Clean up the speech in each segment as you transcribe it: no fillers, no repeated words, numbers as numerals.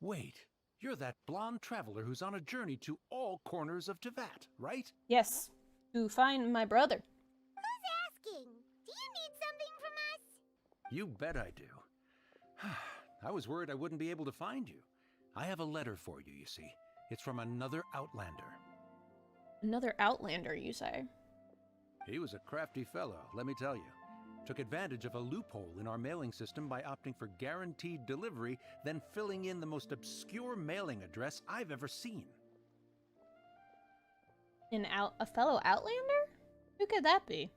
Wait, you're that blonde traveler who's on a journey to all corners of Teyvat, right? Yes, to find my brother. Who's asking? Do you need something from us? You bet I do. I was worried I wouldn't be able to find you. I have a letter for you, you see. It's from another Outlander. Another Outlander, you say? He was a crafty fellow, let me tell you. Took advantage of a loophole in our mailing system by opting for guaranteed delivery, then filling in the most obscure mailing address I've ever seen. A fellow Outlander? Who could that be?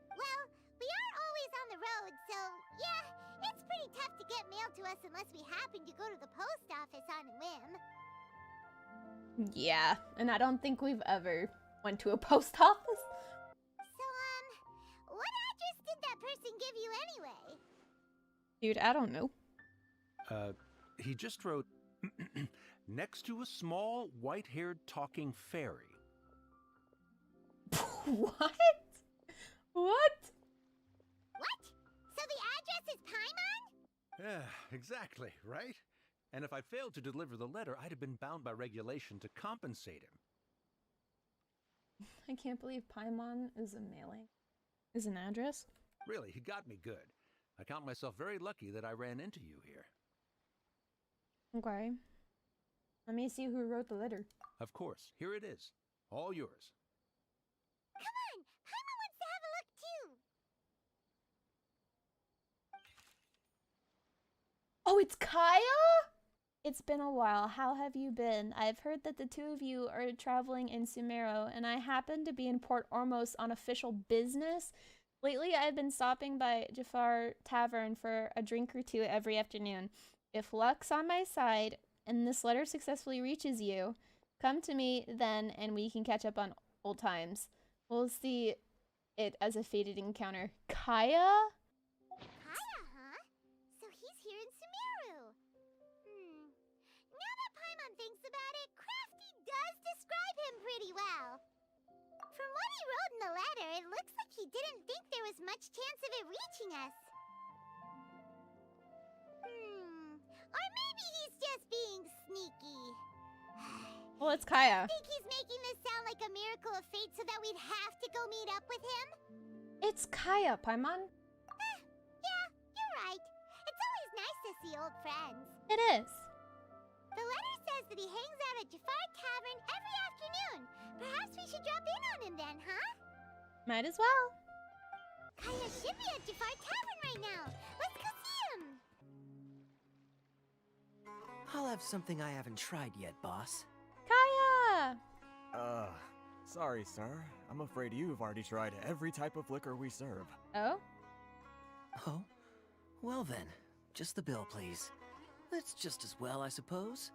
Well, we are always on the road, so yeah, it's pretty tough to get mail to us unless we happen to go to the post office on a whim. Yeah, and I don't think we've ever went to a post office. So, what address did that person give you anyway? Dude, I don't know. He just wrote, next to a small, white-haired talking fairy. What? What? What? So the address is Paimon? Yeah, exactly, right? And if I failed to deliver the letter, I'd have been bound by regulation to compensate him. I can't believe Paimon is an address. Really, he got me good. I count myself very lucky that I ran into you here. Okay. Let me see who wrote the letter. Of course, here it is. All yours. Come on, Paimon wants to have a look too. Oh, it's Kaya? It's been a while. How have you been? I've heard that the two of you are traveling in Sumeru, and I happen to be in Port Ormos on official business. Lately, I've been stopping by Jafar Tavern for a drink or two every afternoon. If luck's on my side, and this letter successfully reaches you, come to me then, and we can catch up on old times. We'll see it as a fated encounter. Kaya? Kaya, huh? So he's here in Sumeru. Now that Paimon thinks about it, Crafty does describe him pretty well. From what he wrote in the letter, it looks like he didn't think there was much chance of it reaching us. Or maybe he's just being sneaky. Well, it's Kaya. I think he's making this sound like a miracle of fate so that we'd have to go meet up with him. It's Kaya, Paimon. Yeah, you're right. It's always nice to see old friends. It is. The letter says that he hangs out at Jafar Tavern every afternoon. Perhaps we should drop in on him then, huh? Might as well. Kaya should be at Jafar Tavern right now. Let's go see him. I'll have something I haven't tried yet, boss. Kaya! Sorry, sir. I'm afraid you've already tried every type of liquor we serve. Oh? Oh? Well then, just the bill, please. That's just as well, I suppose.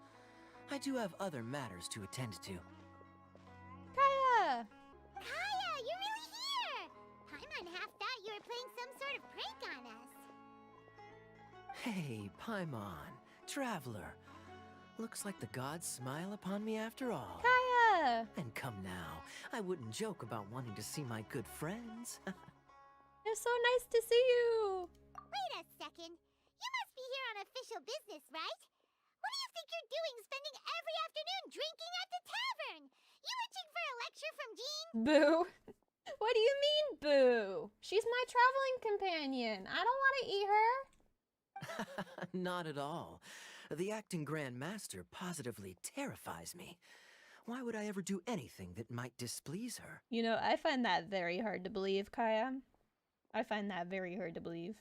I do have other matters to attend to. Kaya! Kaya, you're really here! Paimon half thought you were playing some sort of prank on us. Hey, Paimon, traveler. Looks like the gods smile upon me after all. Kaya! And come now, I wouldn't joke about wanting to see my good friends. It's so nice to see you! Wait a second. You must be here on official business, right? What do you think you're doing spending every afternoon drinking at the tavern? You itching for a lecture from Jean? Boo! What do you mean, boo? She's my traveling companion. I don't want to eat her. Not at all. The acting Grand Master positively terrifies me. Why would I ever do anything that might displease her? You know, I find that very hard to believe, Kaya. I find that very hard to believe.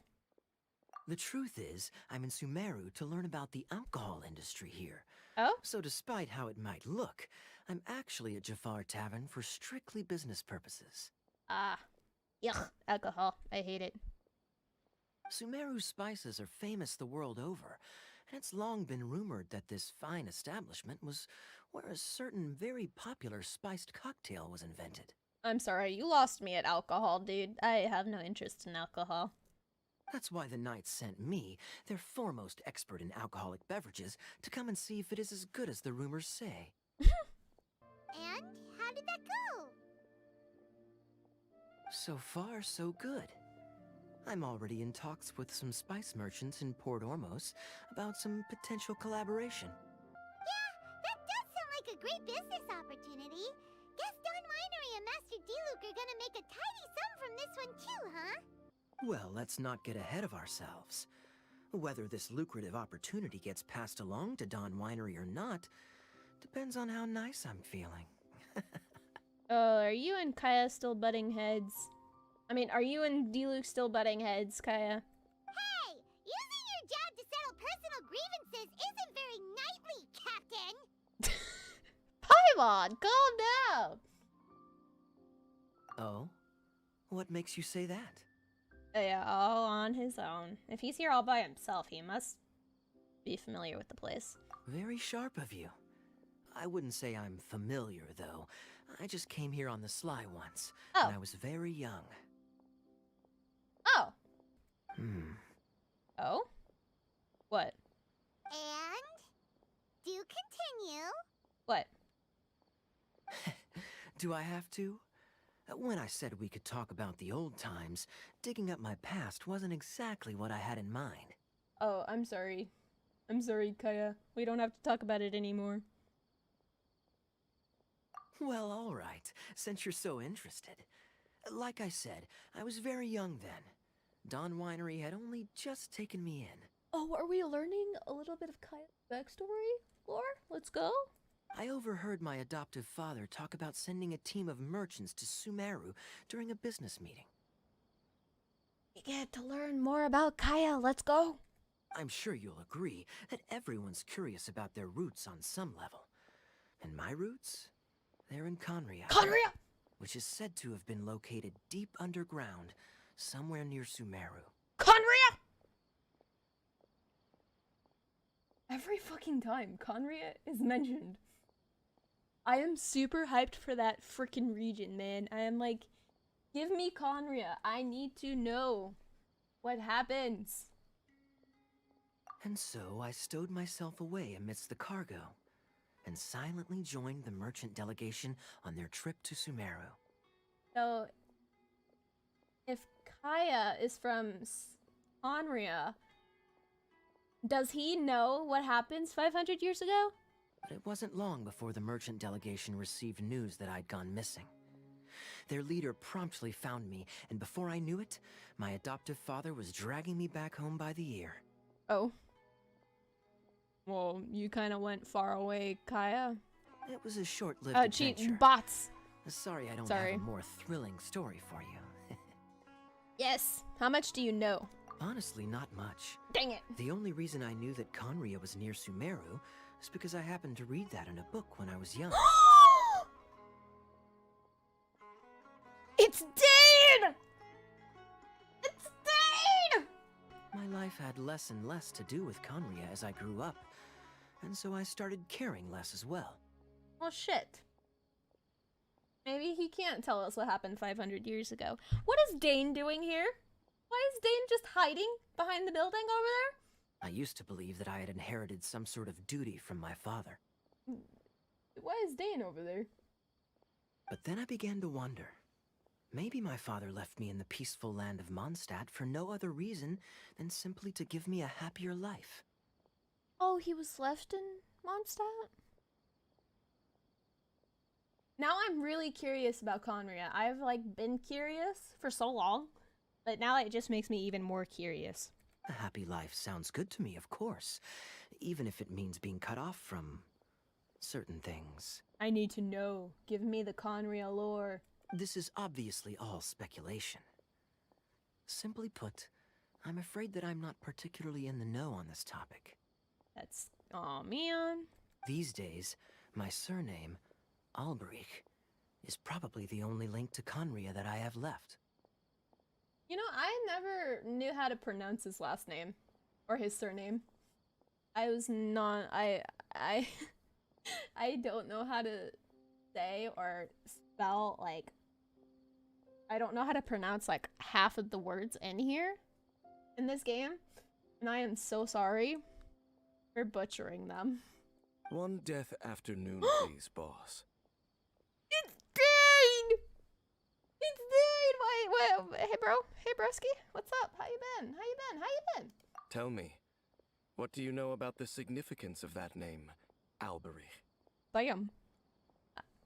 The truth is, I'm in Sumeru to learn about the alcohol industry here. Oh? So despite how it might look, I'm actually at Jafar Tavern for strictly business purposes. Ah. Yuck. Alcohol. I hate it. Sumeru spices are famous the world over, and it's long been rumored that this fine establishment was where a certain very popular spiced cocktail was invented. I'm sorry, you lost me at alcohol, dude. I have no interest in alcohol. That's why the Knights sent me, their foremost expert in alcoholic beverages, to come and see if it is as good as the rumors say. And how did that go? So far, so good. I'm already in talks with some spice merchants in Port Ormos about some potential collaboration. great business opportunity. Guess Don Winery and Master D-Luke are gonna make a tidy sum from this one too, huh? Well, let's not get ahead of ourselves. Whether this lucrative opportunity gets passed along to Don Winery or not depends on how nice I'm feeling. Oh, are you and Kaya still butting heads? I mean, are you and D-Luke still butting heads, Kaya? Hey! Using your job to settle personal grievances isn't very knightly, Captain! Paimon, calm down! Oh? What makes you say that? Yeah, all on his own. If he's here all by himself, he must be familiar with the place. Very sharp of you. I wouldn't say I'm familiar, though. I just came here on the sly once, Oh. when I was very young. Oh. Oh? What? And? Do continue. What? Do I have to? When I said we could talk about the old times, digging up my past wasn't exactly what I had in mind. Oh, I'm sorry. I'm sorry, Kaya. We don't have to talk about it anymore. Well, all right, since you're so interested. Like I said, I was very young then. Don Winery had only just taken me in. Oh, are we learning a little bit of Kaya's backstory, Lore? Let's go. I overheard my adoptive father talk about sending a team of merchants to Sumeru during a business meeting. We get to learn more about Kaya. Let's go. I'm sure you'll agree that everyone's curious about their roots on some level. And my roots? They're in Conria. Conria! Which is said to have been located deep underground, somewhere near Sumeru. Conria! Every fucking time Conria is mentioned, I am super hyped for that freaking region, man. I am like, give me Conria. I need to know what happens. And so I stowed myself away amidst the cargo and silently joined the merchant delegation on their trip to Sumeru. So, if Kaya is from Conria, does he know what happens 500 years ago? But it wasn't long before the merchant delegation received news that I'd gone missing. Their leader promptly found me, and before I knew it, my adoptive father was dragging me back home by the ear. Oh. Well, you kind of went far away, Kaya. It was a short-lived Oh, adventure. bots. Sorry I don't Sorry. have a more thrilling story for you. Yes. How much do you know? Honestly, not much. Dang it. The only reason I knew that Conria was near Sumeru is because I happened to read that in a book when I was young. It's Dane! It's Dane! My life had less and less to do with Conria as I grew up, and so I started caring less as well. Well, shit. Maybe he can't tell us what happened 500 years ago. What is Dane doing here? Why is Dane just hiding behind the building over there? I used to believe that I had inherited some sort of duty from my father. Why is Dane over there? But then I began to wonder. Maybe my father left me in the peaceful land of Mondstadt for no other reason than simply to give me a happier life. Oh, he was left in Mondstadt? Now I'm really curious about Conria. I've, like, been curious for so long, but now it just makes me even more curious. A happy life sounds good to me, of course, even if it means being cut off from certain things. I need to know. Give me the Conria lore. This is obviously all speculation. Simply put, I'm afraid that I'm not particularly in the know on this topic. That's... Aw, man. These days, my surname, Alberich, is probably the only link to Conria that I have left. You know, I never knew how to pronounce his last name. Or his surname. I was not... I don't know how to say or spell, like... I don't know how to pronounce, like, half of the words in here. In this game. And I am so sorry for butchering them. One death afternoon, please, boss. It's Dane! It's Dane! Wait, hey bro, hey broski, what's up? How you been? How you been? Tell me, what do you know about the significance of that name, Alberich? Damn.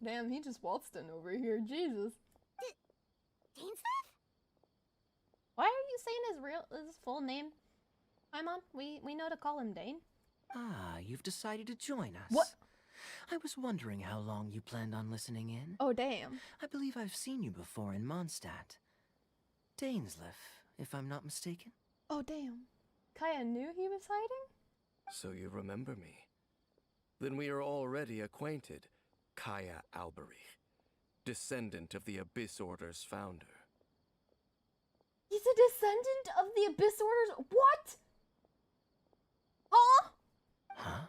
Damn, he just waltzed in over here. Jesus. Dainsleif? Why are you saying his full name? Paimon, we know to call him Dane. Ah, you've decided to join us. What? I was wondering how long you planned on listening in. Oh, damn. I believe I've seen you before in Mondstadt. Dainsleif, if I'm not mistaken. Oh, damn. Kaya knew he was hiding? So you remember me. Then we are already acquainted. Kaya Alberich, descendant of the Abyss Order's founder. He's a descendant of the Abyss Orders? What? Huh? Huh?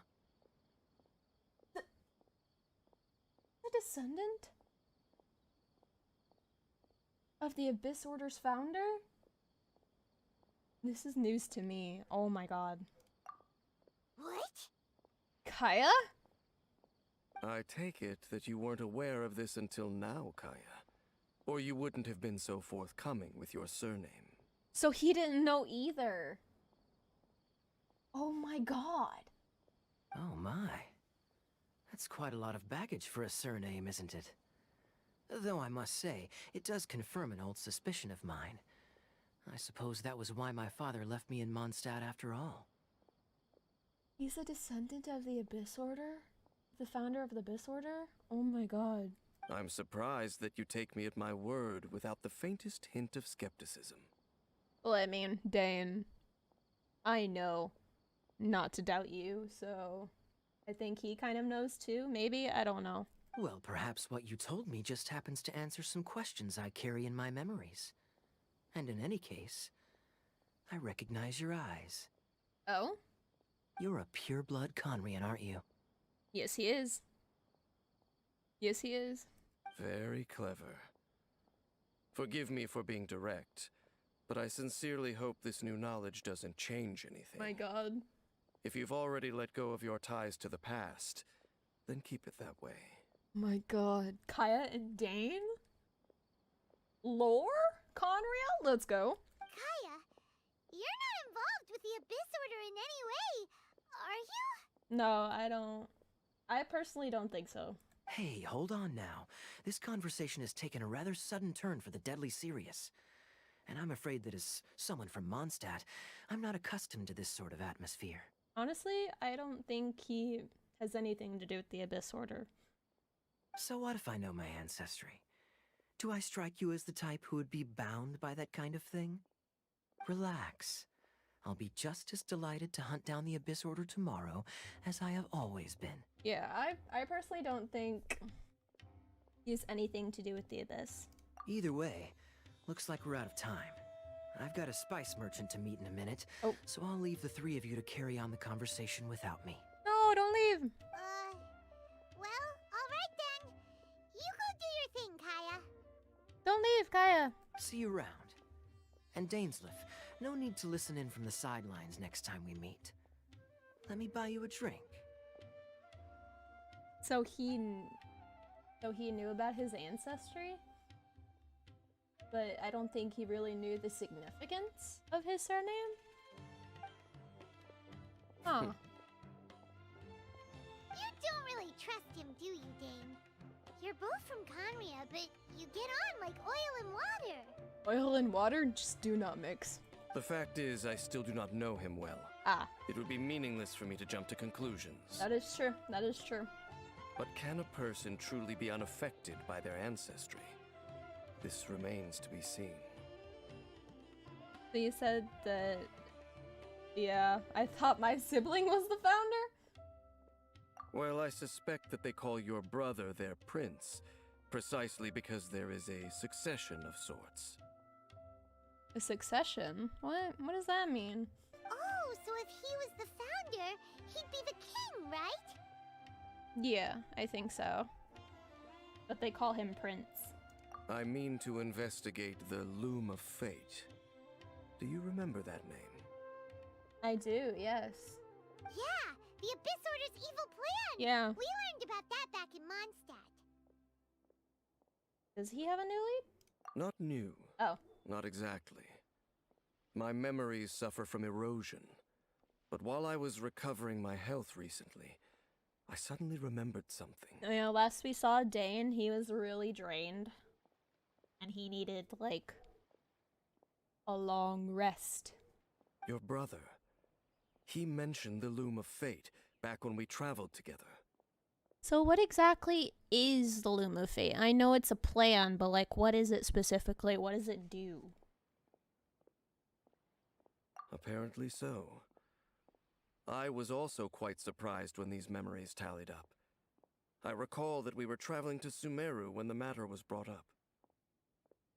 A descendant? Of the Abyss Order's founder? This is news to me. Oh my god. What? Kaya? I take it that you weren't aware of this until now, Kaya. Or you wouldn't have been so forthcoming with your surname. So he didn't know either. Oh my god. Oh my. That's quite a lot of baggage for a surname, isn't it? Though I must say, it does confirm an old suspicion of mine. I suppose that was why my father left me in Mondstadt after all. He's a descendant of the Abyss Order? The founder of the Abyss Order? Oh my god. I'm surprised that you take me at my word without the faintest hint of skepticism. Well, I mean, Dane, I know not to doubt you, so I think he kind of knows too, maybe? I don't know. Well, perhaps what you told me just happens to answer some questions I carry in my memories. And in any case, I recognize your eyes. Oh? You're a pure-blood Conrian, aren't you? Yes, he is. Yes, he is. Very clever. Forgive me for being direct, but I sincerely hope this new knowledge doesn't change anything. My god. If you've already let go of your ties to the past, then keep it that way. My god. Kaya and Dane? Lore? Conria? Let's go. Kaya, you're not involved with the Abyss Order in any way, are you? No, I don't. I personally don't think so. Hey, hold on now. This conversation has taken a rather sudden turn for the deadly serious. And I'm afraid that as someone from Mondstadt, I'm not accustomed to this sort of atmosphere. Honestly, I don't think he has anything to do with the Abyss Order. So what if I know my ancestry? Do I strike you as the type who would be bound by that kind of thing? Relax. I'll be just as delighted to hunt down the Abyss Order tomorrow as I have always been. Yeah, I personally don't think he has anything to do with the Abyss. Either way, looks like we're out of time. I've got a spice merchant to meet in a minute, so I'll leave the three of you to carry on the conversation without me. No, don't leave. Well, alright then. You go do your thing, Kaya. Don't leave, Kaya. See you around. And Dainsleif, no need to listen in from the sidelines next time we meet. Let me buy you a drink. So he knew about his ancestry? But I don't think he really knew the significance of his surname? Huh. You don't really trust him, do you, Dane? You're both from Conria, but you get on like oil and water. Oil and water just do not mix. The fact is, I still do not know him well. Ah, It would be meaningless for me to jump to conclusions. that is true. That is true. But can a person truly be unaffected by their ancestry? This remains to be seen. So you said that... Yeah, I thought my sibling was the founder? Well, I suspect that they call your brother their prince, precisely because there is a succession of sorts. A succession? What does that mean? Oh, so if he was the founder, he'd be the king, right? Yeah, I think so. But they call him Prince. I mean to investigate the Loom of Fate. Do you remember that name? I do, yes. Yeah, the Abyss Order's evil plan. Yeah. We learned about that back in Mondstadt. Does he have a new lead? Not new. Oh. Not exactly. My memories suffer from erosion. But while I was recovering my health recently, I suddenly remembered something. You know, last we saw Dane, he was really drained. And he needed, like, a long rest. Your brother. He mentioned the Loom of Fate back when we traveled together. So what exactly is the Loom of Fate? I know it's a plan, but, like, what is it specifically? What does it do? Apparently so. I was also quite surprised when these memories tallied up. I recall that we were traveling to Sumeru when the matter was brought up.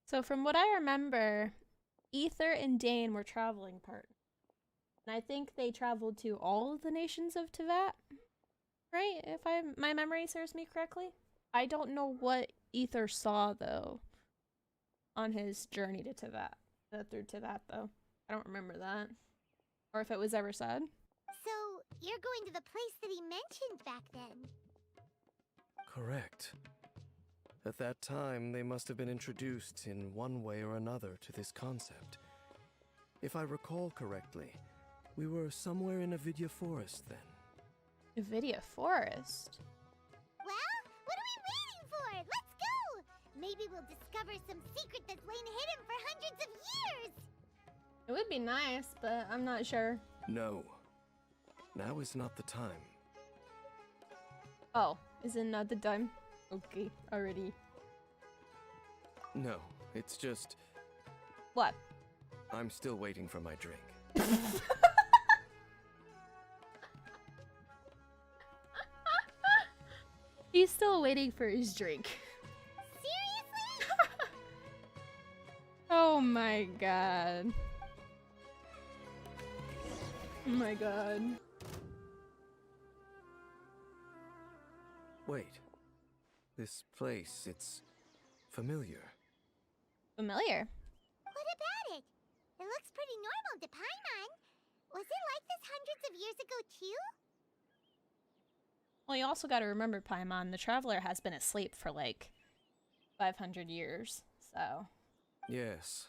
So from what I remember, Ether and Dane were traveling partners. And I think they traveled to all of the nations of Tevat, right? If my memory serves me correctly. I don't know what Ether saw, though, on his journey to Tevat. Through Tevat, though. I don't remember that. Or if it was ever said. So, you're going to the place that he mentioned back then? Correct. At that time, they must have been introduced in one way or another to this concept. If I recall correctly, we were somewhere in Avidya Forest then. Avidya Forest? Well, what are we waiting for? Let's go! Maybe we'll discover some secret that's lain hidden for hundreds of years! It would be nice, but I'm not sure. No. Now is not the time. Oh, is it not the time? Okay, already. No, it's just... What? I'm still waiting for my drink. He's still waiting for his drink. Seriously? Oh my god. Oh my god. Wait. This place, it's familiar. Familiar. What about it? It looks pretty normal to Paimon. Was it like this hundreds of years ago, too? Well, you also gotta remember, Paimon, the Traveler has been asleep for like 500 years, so... Yes.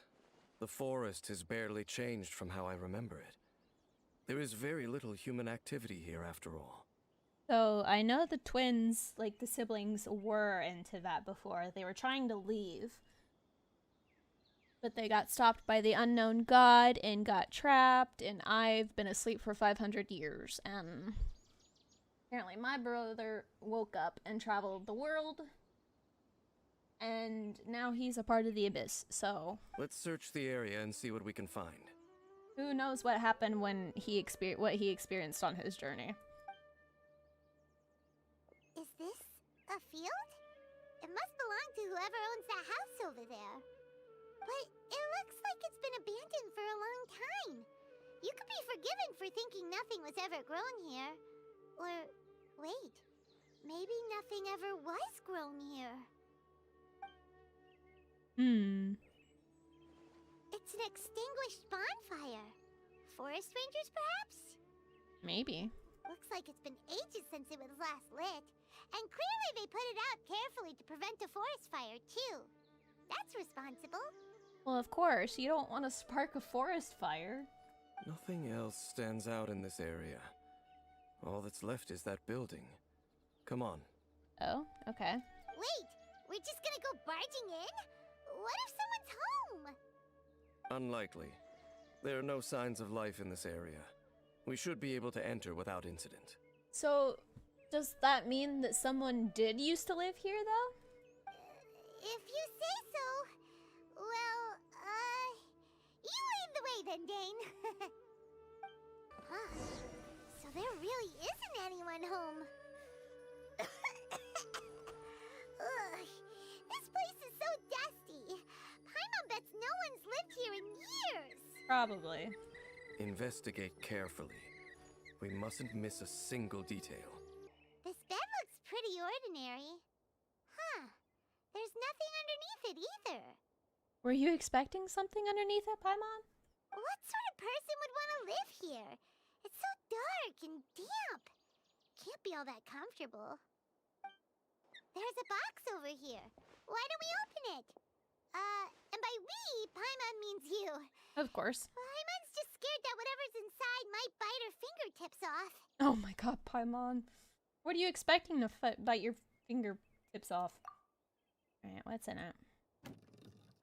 The forest has barely changed from how I remember it. There is very little human activity here after all. So, I know the twins, like the siblings, were into that before. They were trying to leave. But they got stopped by the unknown god and got trapped, and I've been asleep for 500 years, and... Apparently my brother woke up and traveled the world, and now he's a part of the Abyss, so... Let's search the area and see what we can find. Who knows what happened when what he experienced on his journey. Is this a field? It must belong to whoever owns that house over there. But it looks like it's been abandoned for a long time. You could be forgiven for thinking nothing was ever grown here. Or, wait, maybe nothing ever was grown here. It's an extinguished bonfire. Forest rangers, perhaps? Maybe. Looks like it's been ages since it was last lit. And clearly they put it out carefully to prevent a forest fire, too. That's responsible. Well, of course, you don't want to spark a forest fire. Nothing else stands out in this area. All that's left is that building. Come on. Oh, okay. Wait, we're just gonna go barging in? What if someone's home? Unlikely. There are no signs of life in this area. We should be able to enter without incident. So, does that mean that someone did used to live here, though? If you say so. Well, you lead the way then, Dane. Huh. So there really isn't anyone home. Ugh, this place is so dusty. Paimon bets no one's lived here in years. Probably. Investigate carefully. We mustn't miss a single detail. This bed looks pretty ordinary. Huh. There's nothing underneath it either. Were you expecting something underneath it, Paimon? What sort of person would want to live here? It's so dark and damp. Can't be all that comfortable. There's a box over here. Why don't we open it? And by we, Paimon means you. Of course. Paimon's just scared that whatever's inside might bite her fingertips off. Oh my god, Paimon. What are you expecting to bite your fingertips off? Alright, what's in it?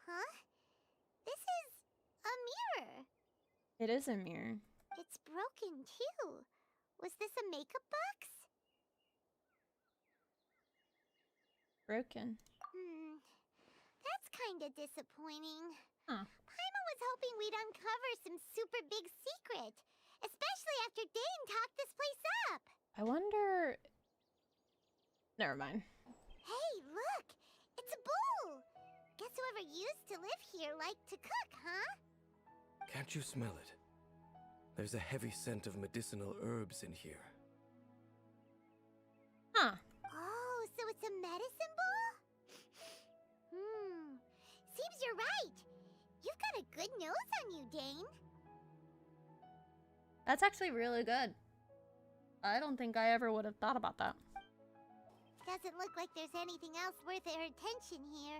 Huh? This is a mirror. It is a mirror. It's broken too. Was this a makeup box? Broken. That's kinda disappointing. Huh. Paimon was hoping we'd uncover some super big secret, especially after Dane talked this place up. I wonder... Never mind. Hey, look! It's a bowl! Guess whoever used to live here liked to cook, huh? Can't you smell it? There's a heavy scent of medicinal herbs in here. Huh. Oh, so it's a medicine bowl? Seems you're right. You've got a good nose on you, Dane. That's actually really good. I don't think I ever would have thought about that. Doesn't look like there's anything else worth our attention here.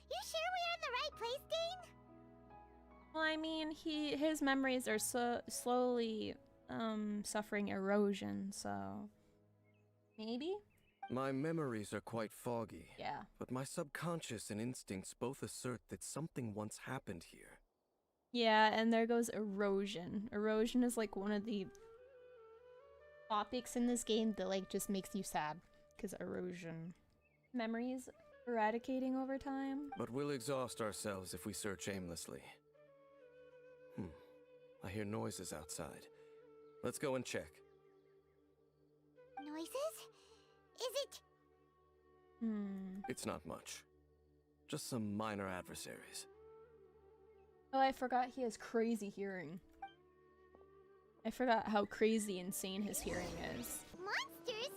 You sure we're in the right place, Dane? Well, I mean, his memories are slowly suffering erosion, so maybe? My memories are quite foggy. Yeah. But my subconscious and instincts both assert that something once happened here. Yeah, and there goes erosion. Erosion is like one of the topics in this game that like just makes you sad. Because erosion. Memories eradicating over time. But we'll exhaust ourselves if we search aimlessly. I hear noises outside. Let's go and check. Noises? Is it? It's not much. Just some minor adversaries. Oh, I forgot he has crazy hearing. I forgot how crazy insane his hearing is. Monsters?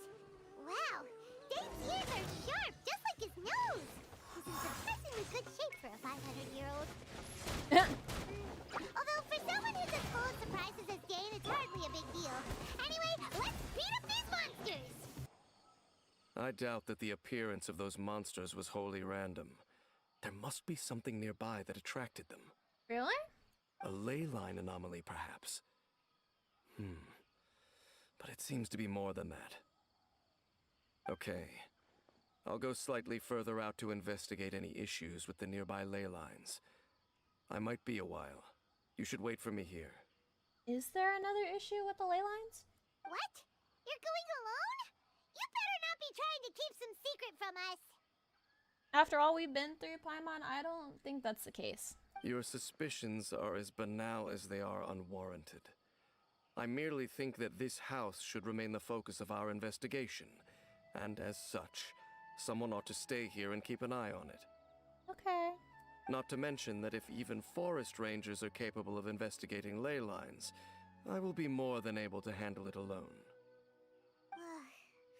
Wow, Dane's ears are sharp, just like his nose. He's in surprisingly good shape for a 500-year-old. Although for someone who's as full of surprises as Dane, it's hardly a big deal. Anyway, let's beat up these monsters! I doubt that the appearance of those monsters was wholly random. There must be something nearby that attracted them. Really? A ley line anomaly, perhaps. But it seems to be more than that. Okay. I'll go slightly further out to investigate any issues with the nearby ley lines. I might be a while. You should wait for me here. Is there another issue with the ley lines? What? You're going alone? You better not be trying to keep some secret from us. After all we've been through, Paimon, I don't think that's the case. Your suspicions are as banal as they are unwarranted. I merely think that this house should remain the focus of our investigation, and as such, someone ought to stay here and keep an eye on it. Okay. Not to mention that if even forest rangers are capable of investigating ley lines, I will be more than able to handle it alone.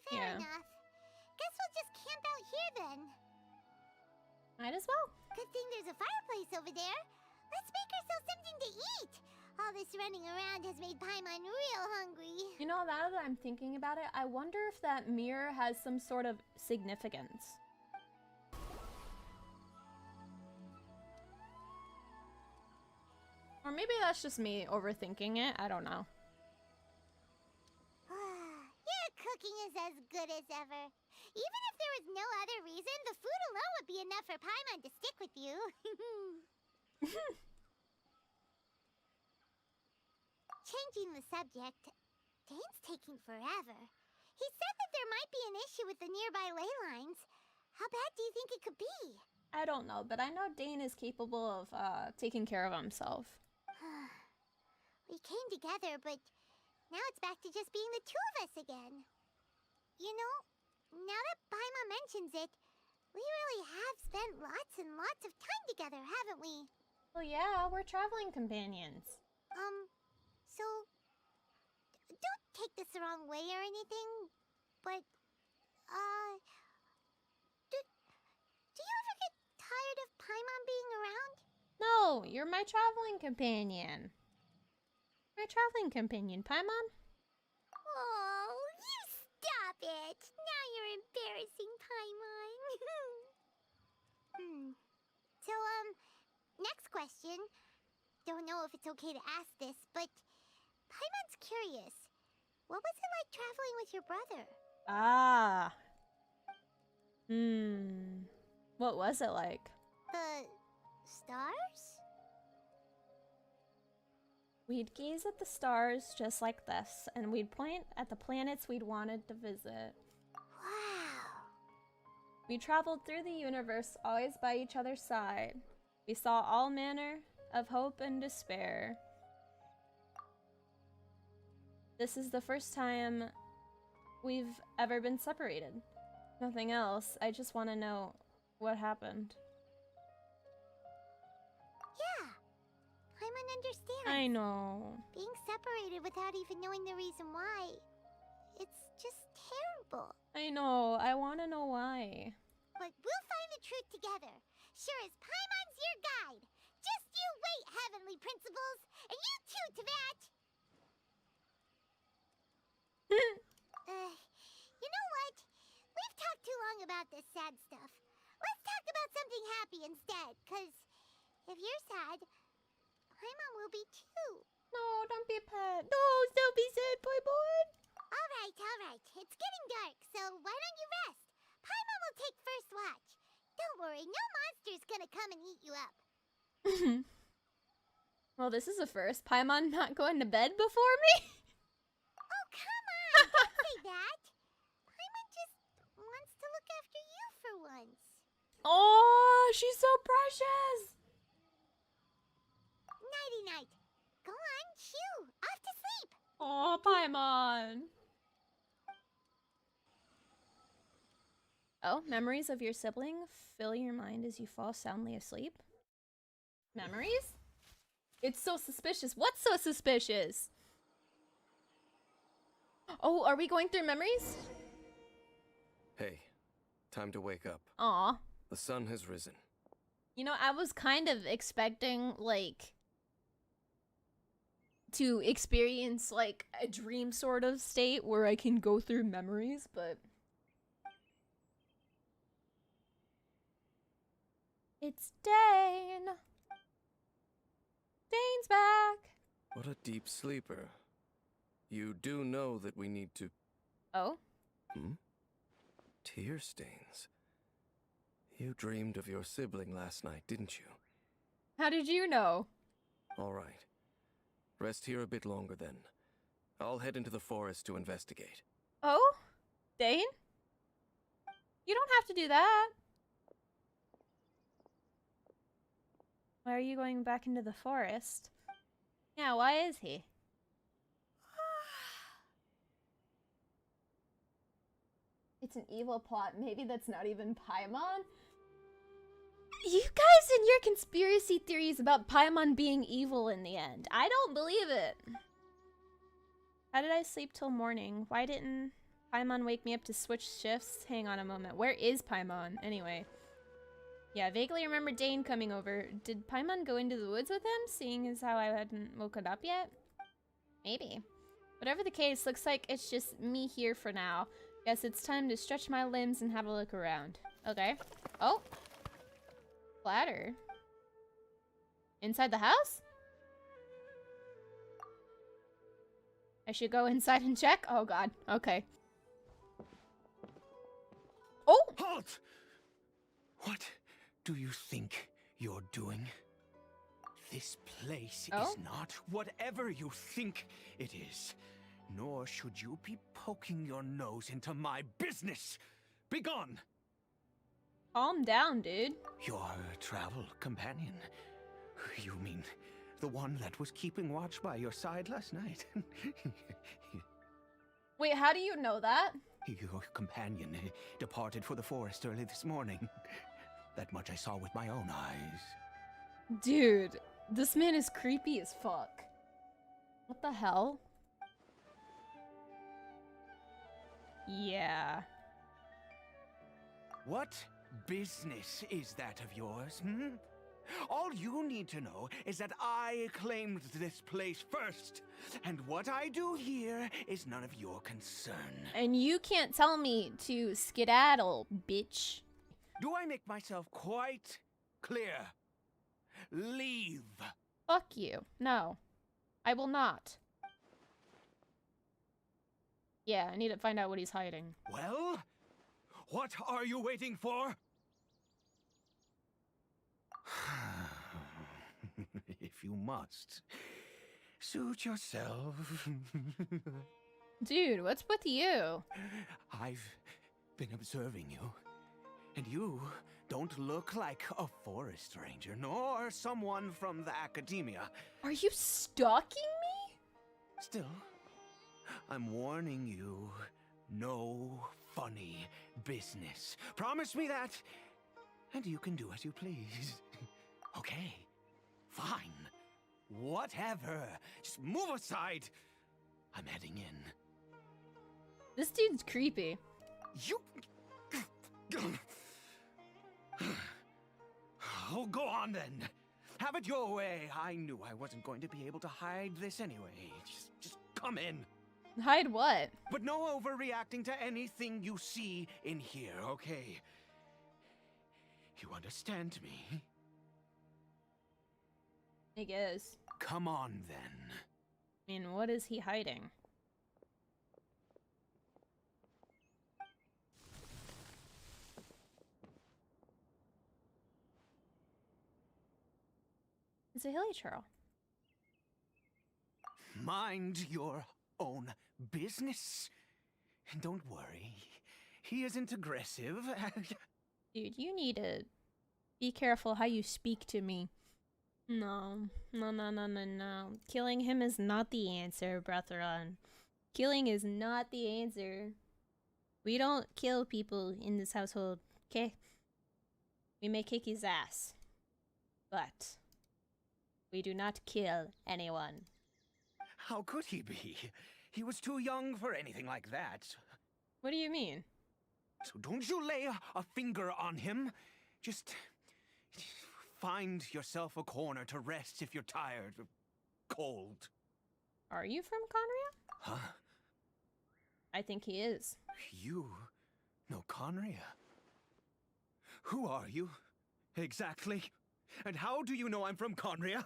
Fair Yeah. enough. Guess we'll just camp out here then. Might as well. Good thing there's a fireplace over there. Let's make ourselves something to eat. All this running around has made Paimon real hungry. You know, now that I'm thinking about it, I wonder if that mirror has some sort of significance. Or maybe that's just me overthinking it. I don't know. Your cooking is as good as ever. Even if there was no other reason, the food alone would be enough for Paimon to stick with you. Changing the subject, Dane's taking forever. He said that there might be an issue with the nearby ley lines. How bad do you think it could be? I don't know, but I know Dane is capable of taking care of himself. We came together, but now it's back to just being the two of us again. You know, now that Paimon mentions it, we really have spent lots and lots of time together, haven't we? Well, yeah, we're traveling companions. So, don't take this the wrong way or anything, but, do you ever get tired of Paimon being around? No, you're my traveling companion. My traveling companion, Paimon. Oh, you stop it! Now you're embarrassing Paimon. So, next question. Don't know if it's okay to ask this, but Paimon's curious. What was it like traveling with your brother? Ah. Hmm. What was it like? The stars? We'd gaze at the stars just like this, and we'd point at the planets we'd wanted to visit. Wow. We traveled through the universe, always by each other's side. We saw all manner of hope and despair. This is the first time we've ever been separated. Nothing else. I just want to know what happened. Yeah. Paimon understands. I know. Being separated without even knowing the reason why. It's just terrible. I know. I want to know why. But we'll find the truth together. Sure as Paimon's your guide. Just you wait, Heavenly Principles. And you too, Teyvat. You know what? We've talked too long about this sad stuff. Let's talk about something happy instead, cause if you're sad, Paimon will be too. No, don't be a pet. No, don't be sad, boy. Alright. It's getting dark, so why don't you rest? Paimon will take first watch. Don't worry, no monster's gonna come and eat you up. Well, this is a first. Paimon not going to bed before me? Oh, come on! Don't say that! Paimon just wants to look after you for once. Oh, she's so precious. Nighty-night. Go on, shoo! Off to sleep! Oh, Paimon. Oh, memories of your sibling fill your mind as you fall soundly asleep. Memories? It's so suspicious. What's so suspicious? Oh, are we going through memories? Hey, time to wake up. Aw. The sun has risen. You know, I was kind of expecting, like, to experience, like, a dream sort of state where I can go through memories, but... It's Dane! Dane's back! What a deep sleeper. You do know that we need to... Oh? Tear stains. You dreamed of your sibling last night, didn't you? How did you know? All right. Rest here a bit longer then. I'll head into the forest to investigate. Oh? Dane? You don't have to do that. Why are you going back into the forest? Yeah, why is he? It's an evil plot. Maybe that's not even Paimon. You guys and your conspiracy theories about Paimon being evil in the end. I don't believe it. How did I sleep till morning? Why didn't Paimon wake me up to switch shifts? Hang on a moment. Where is Paimon? Anyway. Yeah, vaguely remember Dane coming over. Did Paimon go into the woods with him, seeing as how I hadn't woken up yet? Maybe. Whatever the case, looks like it's just me here for now. Guess it's time to stretch my limbs and have a look around. Okay. Oh. Ladder. Inside the house? I should go inside and check? Oh god. Okay. Oh! Halt! What do you think you're doing? This place is not whatever you think it is. Nor should you be poking your nose into my business. Begone! Calm down, dude. Your travel companion. You mean the one that was keeping watch by your side last night? Wait, how do you know that? Your companion departed for the forest early this morning. That much I saw with my own eyes. Dude, this man is creepy as fuck. What the hell? Yeah. What business is that of yours, hmm? All you need to know is that I claimed this place first, and what I do here is none of your concern. And you can't tell me to skedaddle, bitch. Do I make myself quite clear? Leave. Fuck you. No. I will not. Yeah, I need to find out what he's hiding. Well, what are you waiting for? If you must, suit yourself. Dude, what's with you? I've been observing you, and you don't look like a forest ranger, nor someone from the academia. Are you stalking me? Still, I'm warning you, no funny business. Promise me that, and you can do as you please. Okay, fine. Whatever. Just move aside. I'm heading in. This dude's creepy. You... Oh, go on then. Have it your way. I knew I wasn't going to be able to hide this anyway. Just come in. Hide what? But no overreacting to anything you see in here, okay? You understand me? I guess. Come on then. I mean, what is he hiding? It's a hilly trail. Mind your own business. And don't worry, he isn't aggressive. Dude, you need to be careful how you speak to me. No. Killing him is not the answer, brethren. Killing is not the answer. We don't kill people in this household, okay? We may kick his ass. But we do not kill anyone. How could he be? He was too young for anything like that. What do you mean? So don't you lay a finger on him. Just find yourself a corner to rest if you're tired or cold. Are you from Conria? Huh? I think he is. You know Conria? Who are you? Exactly? And how do you know I'm from Conria?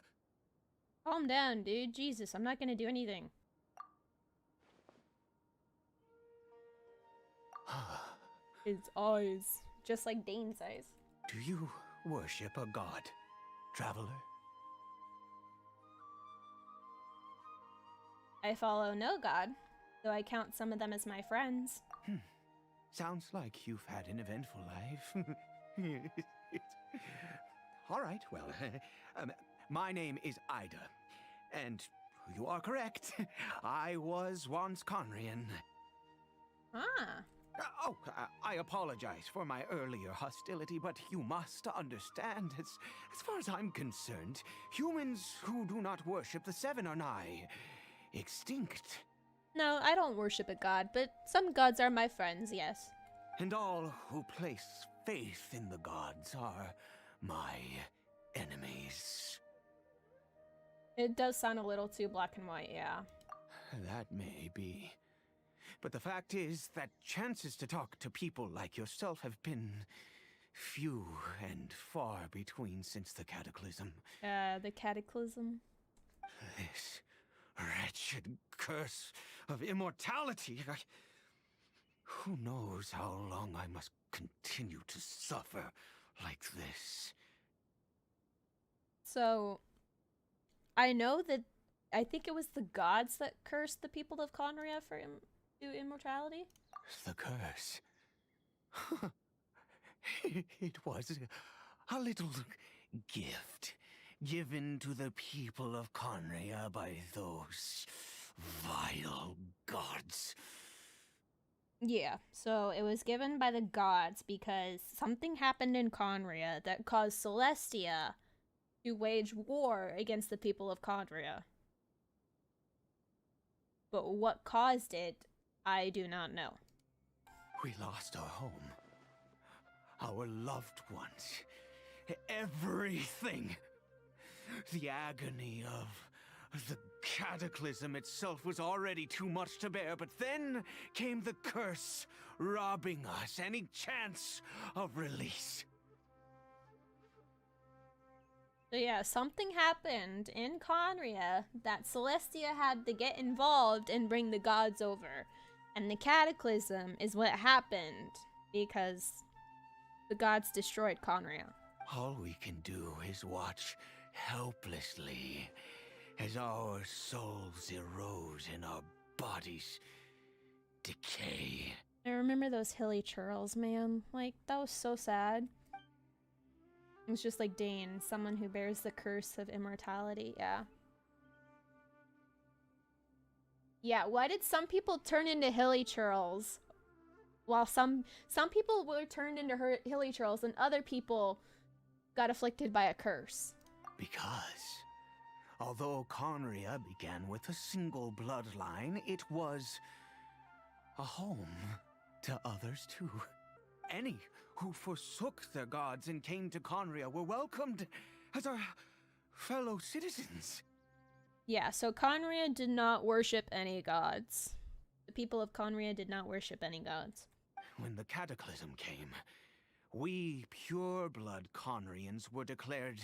Calm down, dude. Jesus, I'm not gonna do anything. His eyes. Just like Dane's eyes. Do you worship a god, traveler? I follow no god, though I count some of them as my friends. Sounds like you've had an eventful life. All right, well, my name is Ida, and you are correct. I was once Conrian. Ah. I apologize for my earlier hostility, but you must understand, as far as I'm concerned, humans who do not worship the Seven are nigh extinct. No, I don't worship a god, but some gods are my friends, yes. And all who place faith in the gods are my enemies. It does sound a little too black and white, yeah. That may be. But the fact is that chances to talk to people like yourself have been few and far between since the cataclysm. The cataclysm? This wretched curse of immortality. Who knows how long I must continue to suffer like this? So, I know that I think it was the gods that cursed the people of Conria for immortality. The curse. It was a little gift given to the people of Conria by those vile gods. Yeah, so it was given by the gods because something happened in Conria that caused Celestia to wage war against the people of Conria. But what caused it, I do not know. We lost our home, our loved ones, everything. The agony of the cataclysm itself was already too much to bear, but then came the curse, robbing us any chance of release. So yeah, something happened in Conria that Celestia had to get involved and bring the gods over. And the cataclysm is what happened because the gods destroyed Conria. All we can do is watch helplessly as our souls erode and our bodies decay. I remember those hilly churls, man. Like, that was so sad. It was just like Dane, someone who bears the curse of immortality. Yeah. Yeah, why did some people turn into hilly churls? While some people were turned into hilly churls and other people got afflicted by a curse. Because although Conria began with a single bloodline, it was a home to others too. Any who forsook their gods and came to Conria were welcomed as our fellow citizens. Yeah, so Conria did not worship any gods. The people of Conria did not worship any gods. When the cataclysm came, we pure-blood Conrians were declared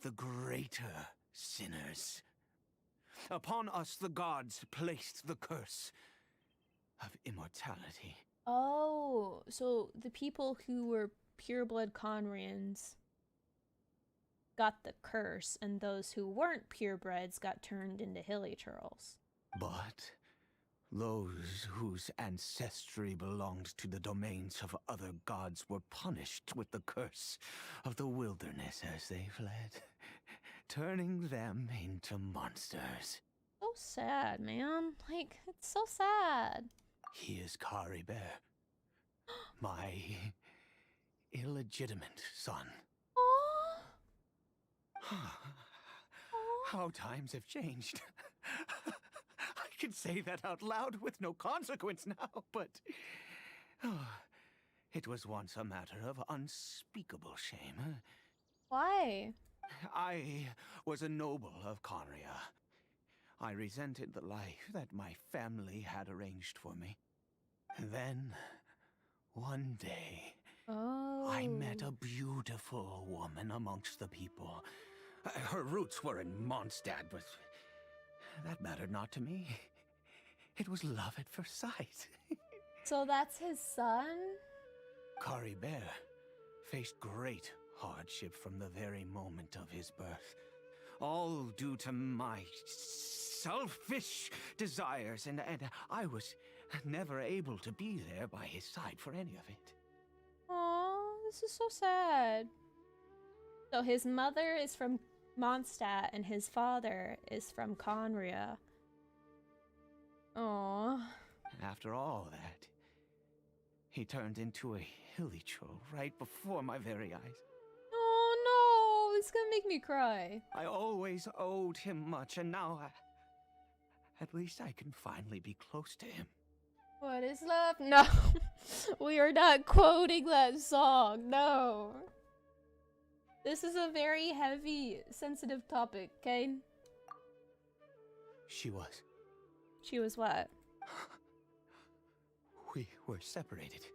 the greater sinners. Upon us the gods placed the curse of immortality. Oh, so the people who were pureblood Conrians got the curse, and those who weren't purebreds got turned into hilly churls. But those whose ancestry belonged to the domains of other gods were punished with the curse of the wilderness as they fled, turning them into monsters. So sad, man. Like, it's so sad. He is CARIBERT, my illegitimate son. Aww. How times have changed. I can say that out loud with no consequence now, but it was once a matter of unspeakable shame. Why? I was a noble of Conria. I resented the life that my family had arranged for me. Then, one day, I met a beautiful woman amongst the people. Her roots were in Mondstadt, but that mattered not to me. It was love at first sight. So that's his son? CARIBERT faced great hardship from the very moment of his birth. All due to my selfish desires, and I was never able to be there by his side for any of it. Oh, this is so sad. So his mother is from Mondstadt and his father is from Conria. Oh. After all that, he turned into a hilly troll right before my very eyes. Oh no, it's gonna make me cry. I always owed him much, and now at least I can finally be close to him. What is love? No, we are not quoting that song, no. This is a very heavy, sensitive topic, okay? She was. She was what? We were separated.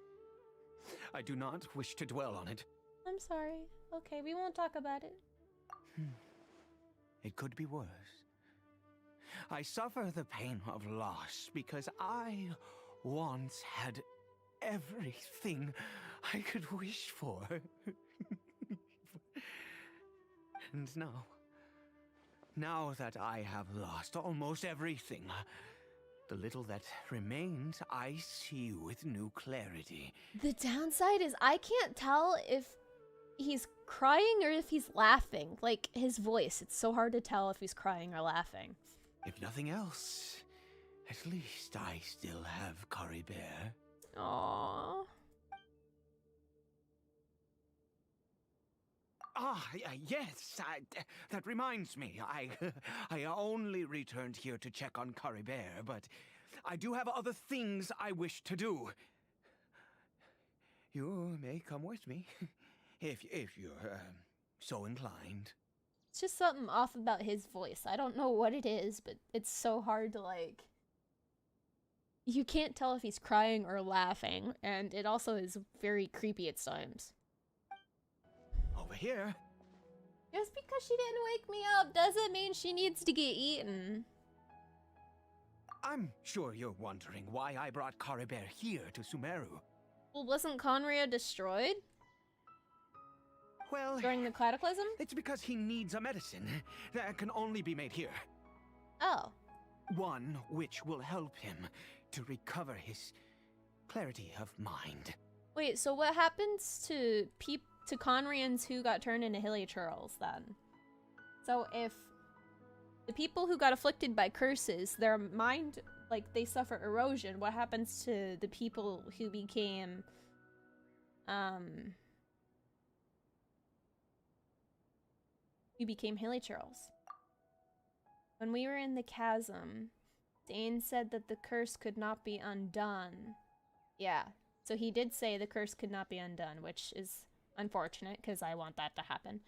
I do not wish to dwell on it. I'm sorry. Okay, we won't talk about it. It could be worse. I suffer the pain of loss because I once had everything I could wish for. And now that I have lost almost everything, the little that remains I see with new clarity. The downside is I can't tell if he's crying or if he's laughing. Like, his voice, it's so hard to tell if he's crying or laughing. If nothing else, at least I still have CARIBERT. Aww. Yes, that reminds me. I only returned here to check on CARIBERT, but I do have other things I wish to do. You may come with me, if you're so inclined. It's just something off about his voice. I don't know what it is, but it's so hard to, like... You can't tell if he's crying or laughing, and it also is very creepy at times. Over here. Just because she didn't wake me up doesn't mean she needs to get eaten. I'm sure you're wondering why I brought CARIBERT here to Sumeru. Well, wasn't Conria destroyed Well, during the cataclysm? it's because he needs a medicine that can only be made here. Oh. One which will help him to recover his clarity of mind. Wait, so what happens to Conrians who got turned into hilichurls then? So if the people who got afflicted by curses, their mind, like, they suffer erosion, what happens to the people who became, hilichurls? When we were in the chasm, Dane said that the curse could not be undone. Yeah, so he did say the curse could not be undone, which is unfortunate, because I want that to happen.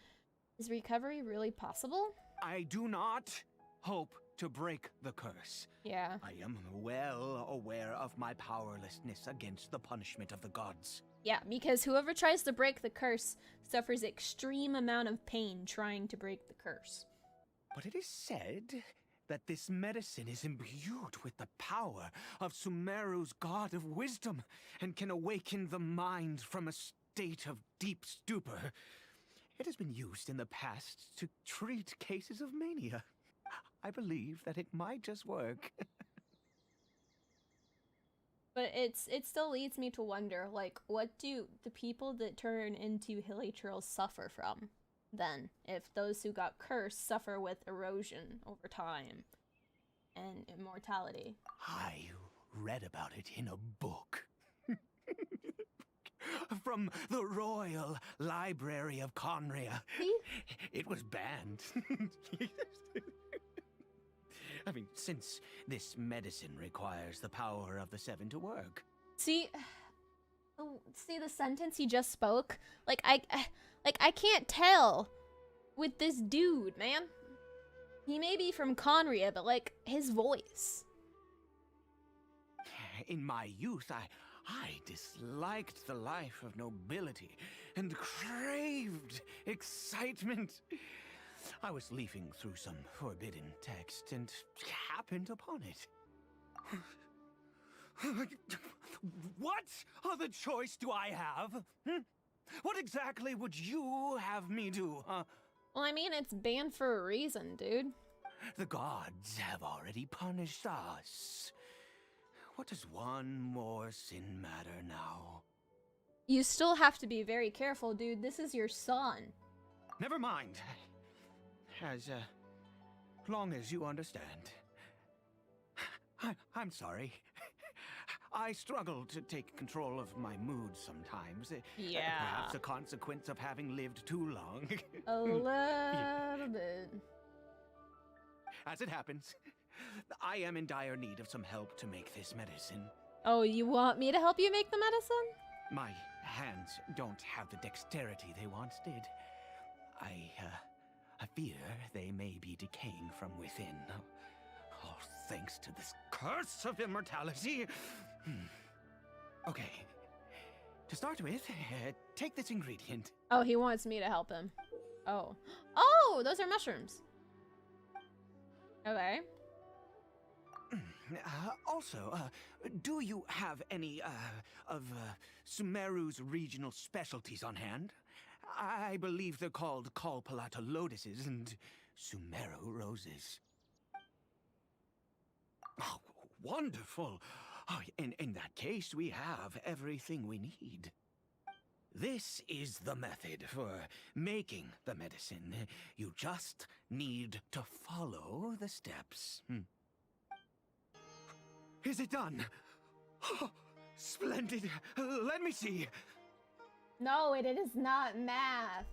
Is recovery really possible? I do not hope to break the curse. Yeah. I am well aware of my powerlessness against the punishment of the gods. Yeah, because whoever tries to break the curse suffers extreme amount of pain trying to break the curse. But it is said that this medicine is imbued with the power of Sumeru's god of wisdom and can awaken the mind from a state of deep stupor. It has been used in the past to treat cases of mania. I believe that it might just work. But it still leads me to wonder, like, what do the people that turn into hilichurls suffer from, then? If those who got cursed suffer with erosion over time and immortality. I read about it in a book. From the Royal Library of Conria. It was banned. I mean, since this medicine requires the power of the Seven to work. See the sentence he just spoke? Like I can't tell with this dude, man. He may be from Conria, but like his voice. In my youth, I disliked the life of nobility and craved excitement. I was leafing through some forbidden text and happened upon it. What other choice do I have? What exactly would you have me do, huh? Well, I mean, it's banned for a reason, dude. The gods have already punished us. What does one more sin matter now? You still have to be very careful, dude. This is your son. Never mind. As long as you understand. I'm sorry. I struggle to take control of my mood sometimes. Yeah. Perhaps a consequence of having lived too long. A little bit. As it happens, I am in dire need of some help to make this medicine. Oh, you want me to help you make the medicine? My hands don't have the dexterity they once did. I fear they may be decaying from within. Oh, thanks to this curse of immortality. Okay. To start with, take this ingredient. Oh, he wants me to help him. Oh. Oh, those are mushrooms. Okay. Also, do you have any, of Sumeru's regional specialties on hand? I believe they're called Kalpalata lotuses and Sumeru roses. Oh, wonderful! Oh, in that case, we have everything we need. This is the method for making the medicine. You just need to follow the steps. Is it done? Oh, splendid! Let me see. No, it is not math.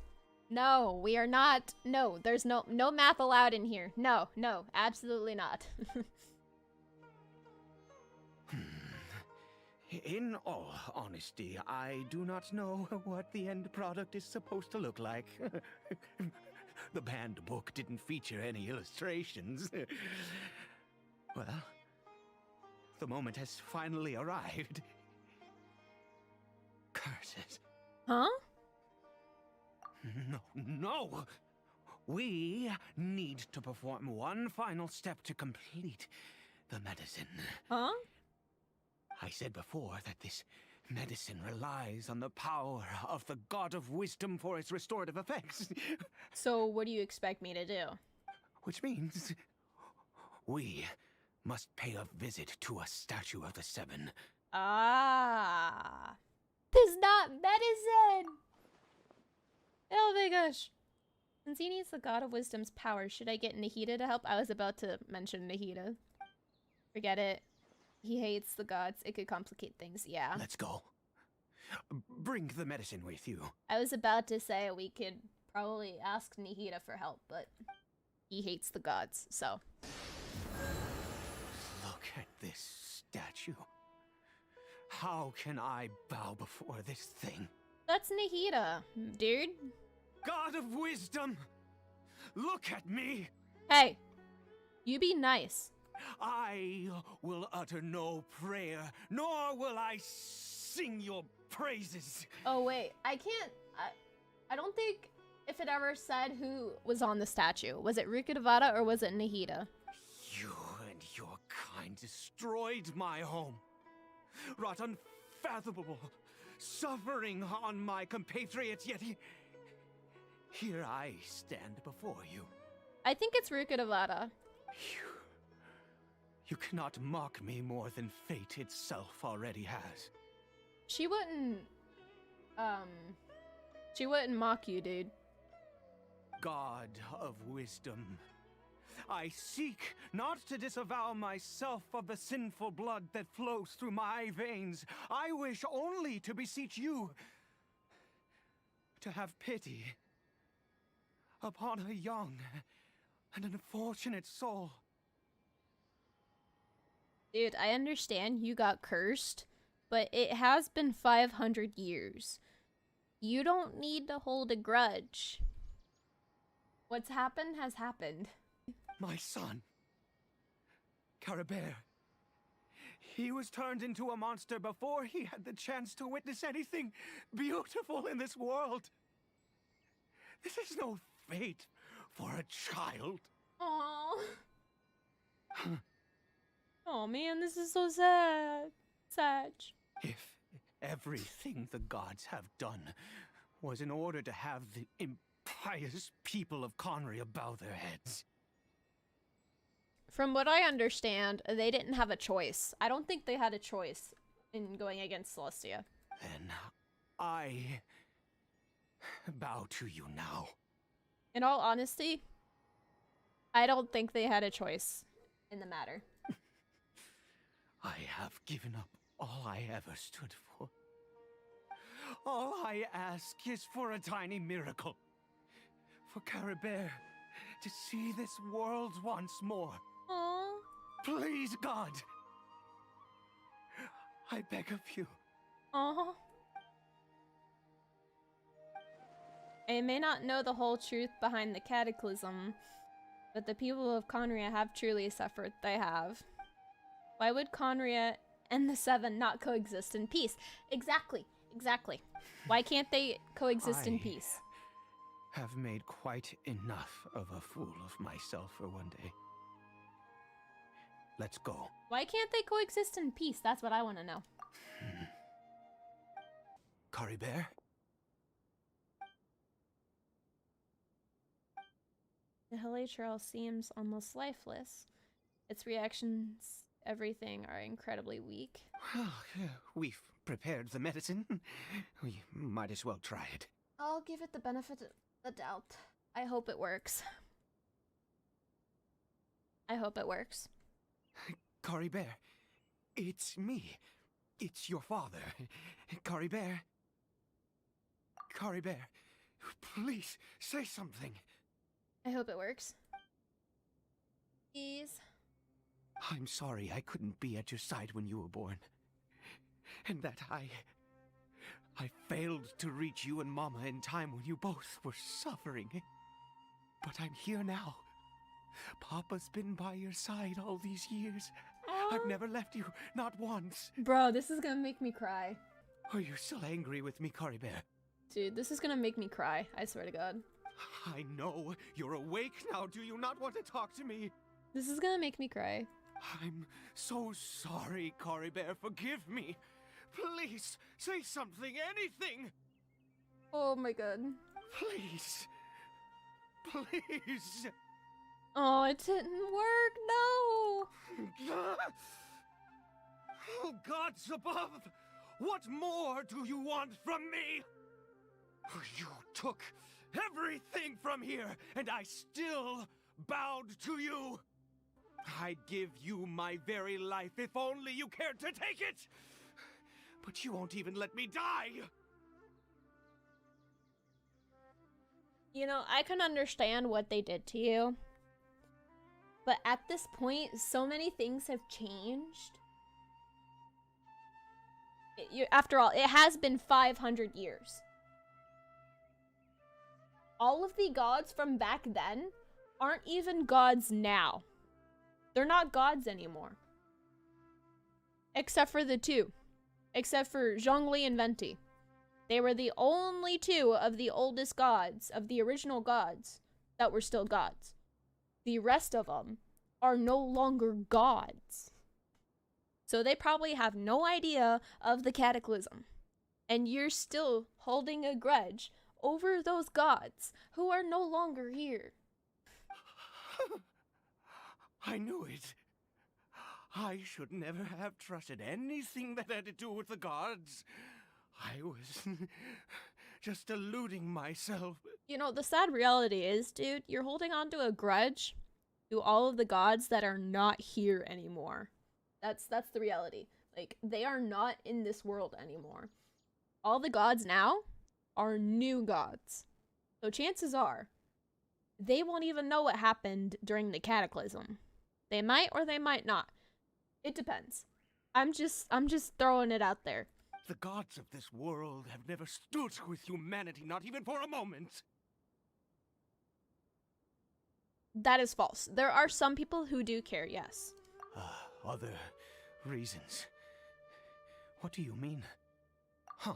No, we are not. No, there's no math allowed in here. No, absolutely not. In all honesty, I do not know what the end product is supposed to look like. The banned book didn't feature any illustrations. Well, the moment has finally arrived. Curses. Huh? No! We need to perform one final step to complete the medicine. Huh? I said before that this medicine relies on the power of the God of Wisdom for its restorative effects. So what do you expect me to do? Which means we must pay a visit to a statue of the Seven. Ah. This is not medicine! Oh my gosh. Since he needs the God of Wisdom's power, should I get Nahida to help? I was about to mention Nahida. Forget it. He hates the gods. It could complicate things, yeah. Let's go. Bring the medicine with you. I was about to say we could probably ask Nahida for help, but he hates the gods, so. Look at this statue. How can I bow before this thing? That's Nahida, dude. God of Wisdom, look at me. Hey, you be nice. I will utter no prayer, nor will I sing your praises. Oh wait, I can't. I don't think if it ever said who was on the statue. Was it Rukadavada or was it Nahida? You and your kind destroyed my home, wrought unfathomable suffering on my compatriots, yet here I stand before you. I think it's Rukadavada. You cannot mock me more than fate itself already has. She wouldn't mock you, dude. God of Wisdom, I seek not to disavow myself of the sinful blood that flows through my veins. I wish only to beseech you to have pity upon a young and unfortunate soul. Dude, I understand you got cursed, but it has been 500 years. You don't need to hold a grudge. What's happened has happened. My son, CARIBERT, he was turned into a monster before he had the chance to witness anything beautiful in this world. This is no fate for a child. Aww. Oh man, this is so sad. Sad. If everything the gods have done was in order to have the impious people of Conria bow their heads. From what I understand, they didn't have a choice. I don't think they had a choice in going against Celestia. Then I bow to you now. In all honesty, I don't think they had a choice in the matter. I have given up all I ever stood for. All I ask is for a tiny miracle. For CARIBERT to see this world once more. Aww. Please, God. I beg of you. Aww. I may not know the whole truth behind the cataclysm, but the people of Conria have truly suffered. They have. Why would Conria and the Seven not coexist in peace? Exactly. Exactly. Why can't they coexist in peace? Have made quite enough of a fool of myself for one day. Let's go. Why can't they coexist in peace? That's what I want to know. CARIBERT? The Hilichurl seems almost lifeless. Its reactions, everything, are incredibly weak. Well, we've prepared the medicine. We might as well try it. I'll give it the benefit of the doubt. I hope it works. I hope it works. CARIBERT, it's me. It's your father. CARIBERT. CARIBERT, please say something. I hope it works. Please. I'm sorry I couldn't be at your side when you were born. And that I failed to reach you and Mama in time when you both were suffering. But I'm here now. Papa's been by your side all these years. I've never left you, not once. Bro, this is gonna make me cry. Are you still angry with me, CARIBERT? Dude, this is gonna make me cry. I swear to God. I know. You're awake now. Do you not want to talk to me? This is gonna make me cry. I'm so sorry, CARIBERT. Forgive me. Please, say something, anything. Oh my god. Please. Please. Oh, it didn't work. No. Oh, gods above! What more do you want from me? You took everything from here, and I still bowed to you. I'd give you my very life if only you cared to take it. But you won't even let me die. You know, I can understand what they did to you. But at this point, so many things have changed. After all, it has been 500 years. All of the gods from back then aren't even gods now. They're not gods anymore. Except for the two. Except for Zhongli and Venti. They were the only two of the oldest gods, of the original gods, that were still gods. The rest of them are no longer gods. So they probably have no idea of the cataclysm. And you're still holding a grudge over those gods who are no longer here. I knew it. I should never have trusted anything that had to do with the gods. I was just deluding myself. You know, the sad reality is, dude, you're holding on to a grudge to all of the gods that are not here anymore. That's the reality. Like, they are not in this world anymore. All the gods now are new gods. So chances are, they won't even know what happened during the cataclysm. They might or they might not. It depends. I'm just throwing it out there. The gods of this world have never stood with humanity, not even for a moment. That is false. There are some people who do care, yes. Other reasons. What do you mean? Huh.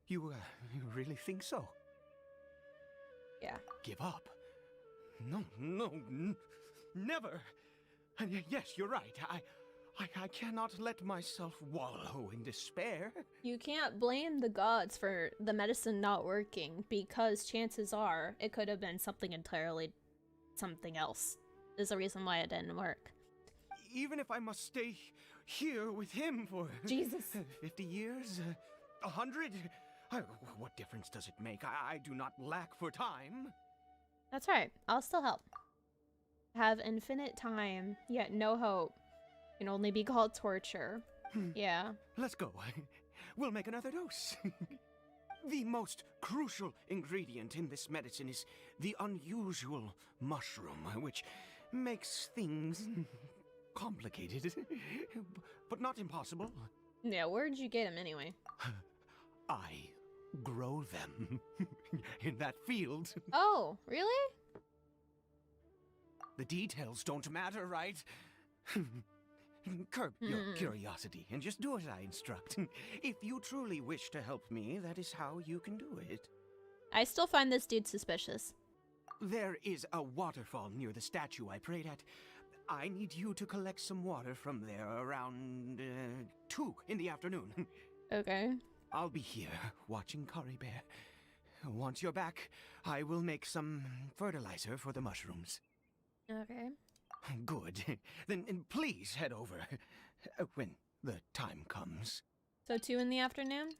You really think so? Yeah. Give up? No, never. And yes, you're right. I cannot let myself wallow in despair. You can't blame the gods for the medicine not working because chances are it could have been something else. There's a reason why it didn't work. Even if I must stay here with him for Jesus. 50 years, 100, what difference does it make? I do not lack for time. That's right. I'll still help. Have infinite time, yet no hope. Can only be called torture. Yeah. Let's go. We'll make another dose. The most crucial ingredient in this medicine is the unusual mushroom, which makes things complicated, but not impossible. Yeah, where'd you get him anyway? I grow them in that field. Oh, really? The details don't matter, right? Curb your curiosity and just do as I instruct. If you truly wish to help me, that is how you can do it. I still find this dude suspicious. There is a waterfall near the statue I prayed at. I need you to collect some water from there around 2 in the afternoon. Okay. I'll be here watching CARIBERT. Once you're back, I will make some fertilizer for the mushrooms. Okay. Good. Then please head over when the time comes. So 2 in the afternoon?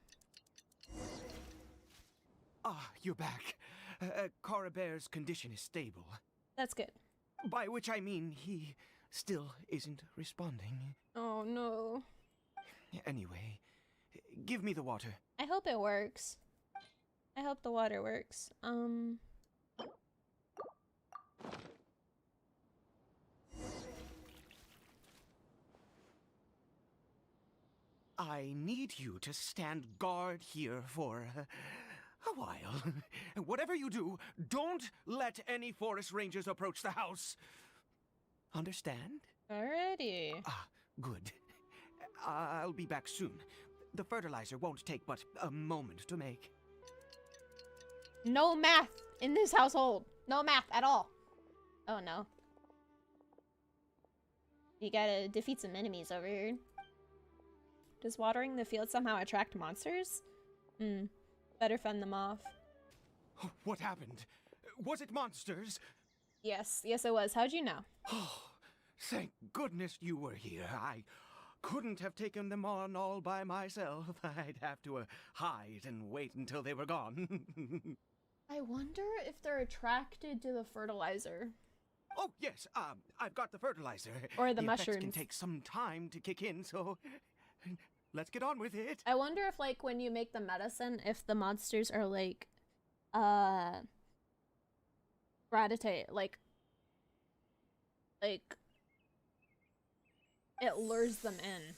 Ah, you're back. CARIBERT's condition is stable. That's good. By which I mean he still isn't responding. Oh no. Anyway, give me the water. I hope it works. I hope the water works. I need you to stand guard here for a while. Whatever you do, don't let any forest rangers approach the house. Understand? Alrighty. Ah, good. I'll be back soon. The fertilizer won't take but a moment to make. No math in this household. No math at all. Oh no. You gotta defeat some enemies over here. Does watering the field somehow attract monsters? Better fend them off. What happened? Was it monsters? Yes, yes it was. How'd you know? Oh, thank goodness you were here. I couldn't have taken them on all by myself. I'd have to hide and wait until they were gone. I wonder if they're attracted to the fertilizer. Oh, yes, I've got the fertilizer. Or the effects mushrooms. Can take some time to kick in, so let's get on with it. I wonder if, like, when you make the medicine, if the monsters are, like, gravitate, like, it lures them in.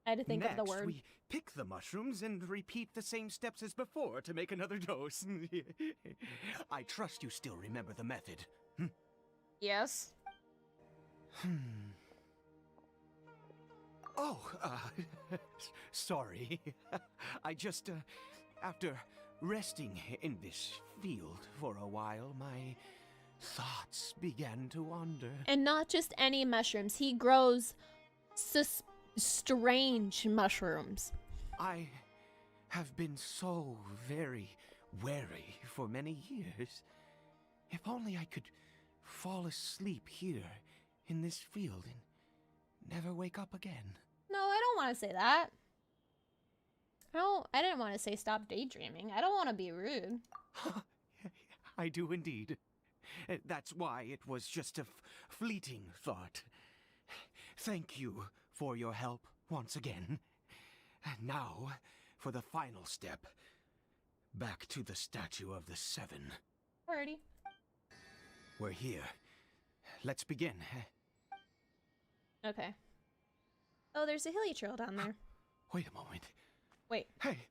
I had to think of the word. We pick the mushrooms and repeat the same steps as before to make another dose. I trust you still remember the method. Yes. Oh, sorry. I just, after resting in this field for a while, my thoughts began to wander. And not just any mushrooms. He grows strange mushrooms. I have been so very wary for many years. If only I could fall asleep here in this field and never wake up again. No, I don't want to say that. I didn't want to say stop daydreaming. I don't want to be rude. I do indeed. That's why it was just a fleeting thought. Thank you for your help once again. And now, for the final step. Back to the Statue of the Seven. Alrighty. We're here. Let's begin. Okay. Oh, there's a hilly trail down there. Wait a moment. Wait. Hey,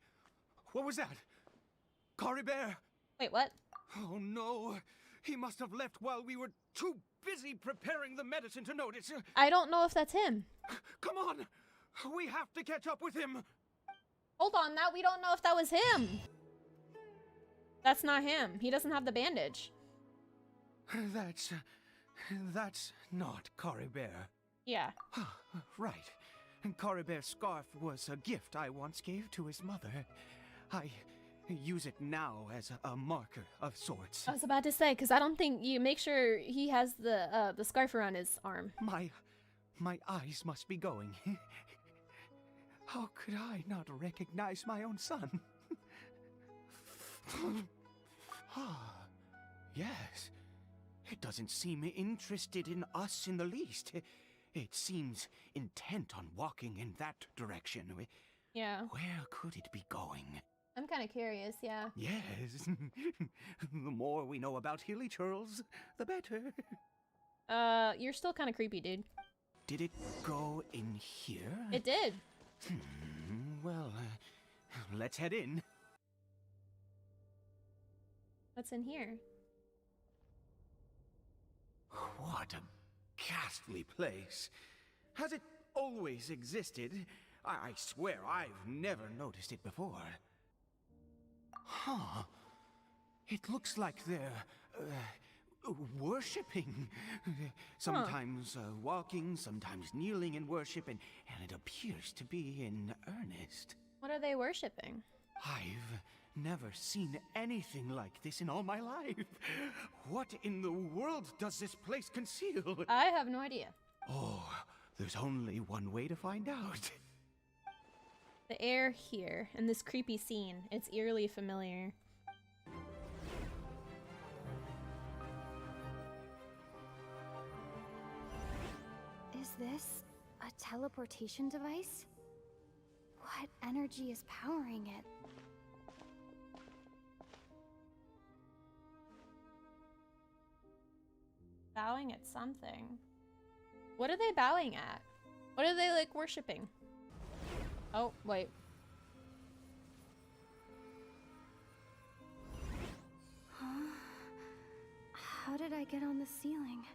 what was that? CARIBERT! Wait, what? Oh no, he must have left while we were too busy preparing the medicine to notice. I don't know if that's him. Come on, we have to catch up with him. Hold on, we don't know if that was him. That's not him. He doesn't have the bandage. That's not CARIBERT. Yeah. Right. CARIBERT's scarf was a gift I once gave to his mother. I use it now as a marker of sorts. I was about to say, because I don't think you make sure he has the scarf around his arm. My eyes must be going. How could I not recognize my own son? Yes. It doesn't seem interested in us in the least. It seems intent on walking in that direction. Yeah. Where could it be going? I'm kind of curious, yeah. Yes. The more we know about hilly churls, the better. You're still kind of creepy, dude. Did it go in here? It did. Well, let's head in. What's in here? What a ghastly place. Has it always existed? I swear I've never noticed it before. Huh. It looks like they're, worshipping. Sometimes walking, sometimes kneeling in worship, and it appears to be in earnest. What are they worshipping? I've never seen anything like this in all my life. What in the world does this place conceal? I have no idea. Oh, there's only one way to find out. The air here, and this creepy scene, it's eerily familiar. Is this a teleportation device? What energy is powering it? Bowing at something. What are they bowing at? What are they, like, worshipping? Oh, wait. Huh? How did I get on the ceiling?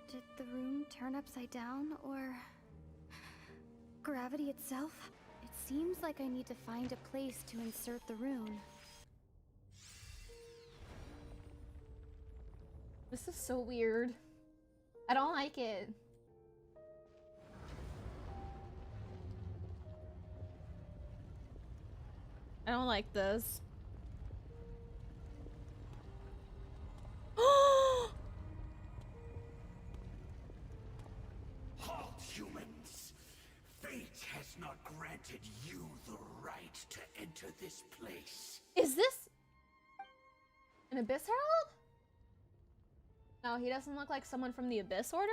Did the room turn upside down, or gravity itself? It seems like I need to find a place to insert the rune. This is so weird. I don't like it. I don't like this. Halt, humans! Fate has not granted you the right to enter this place. Is this an Abyss Herald? No, he doesn't look like someone from the Abyss Order.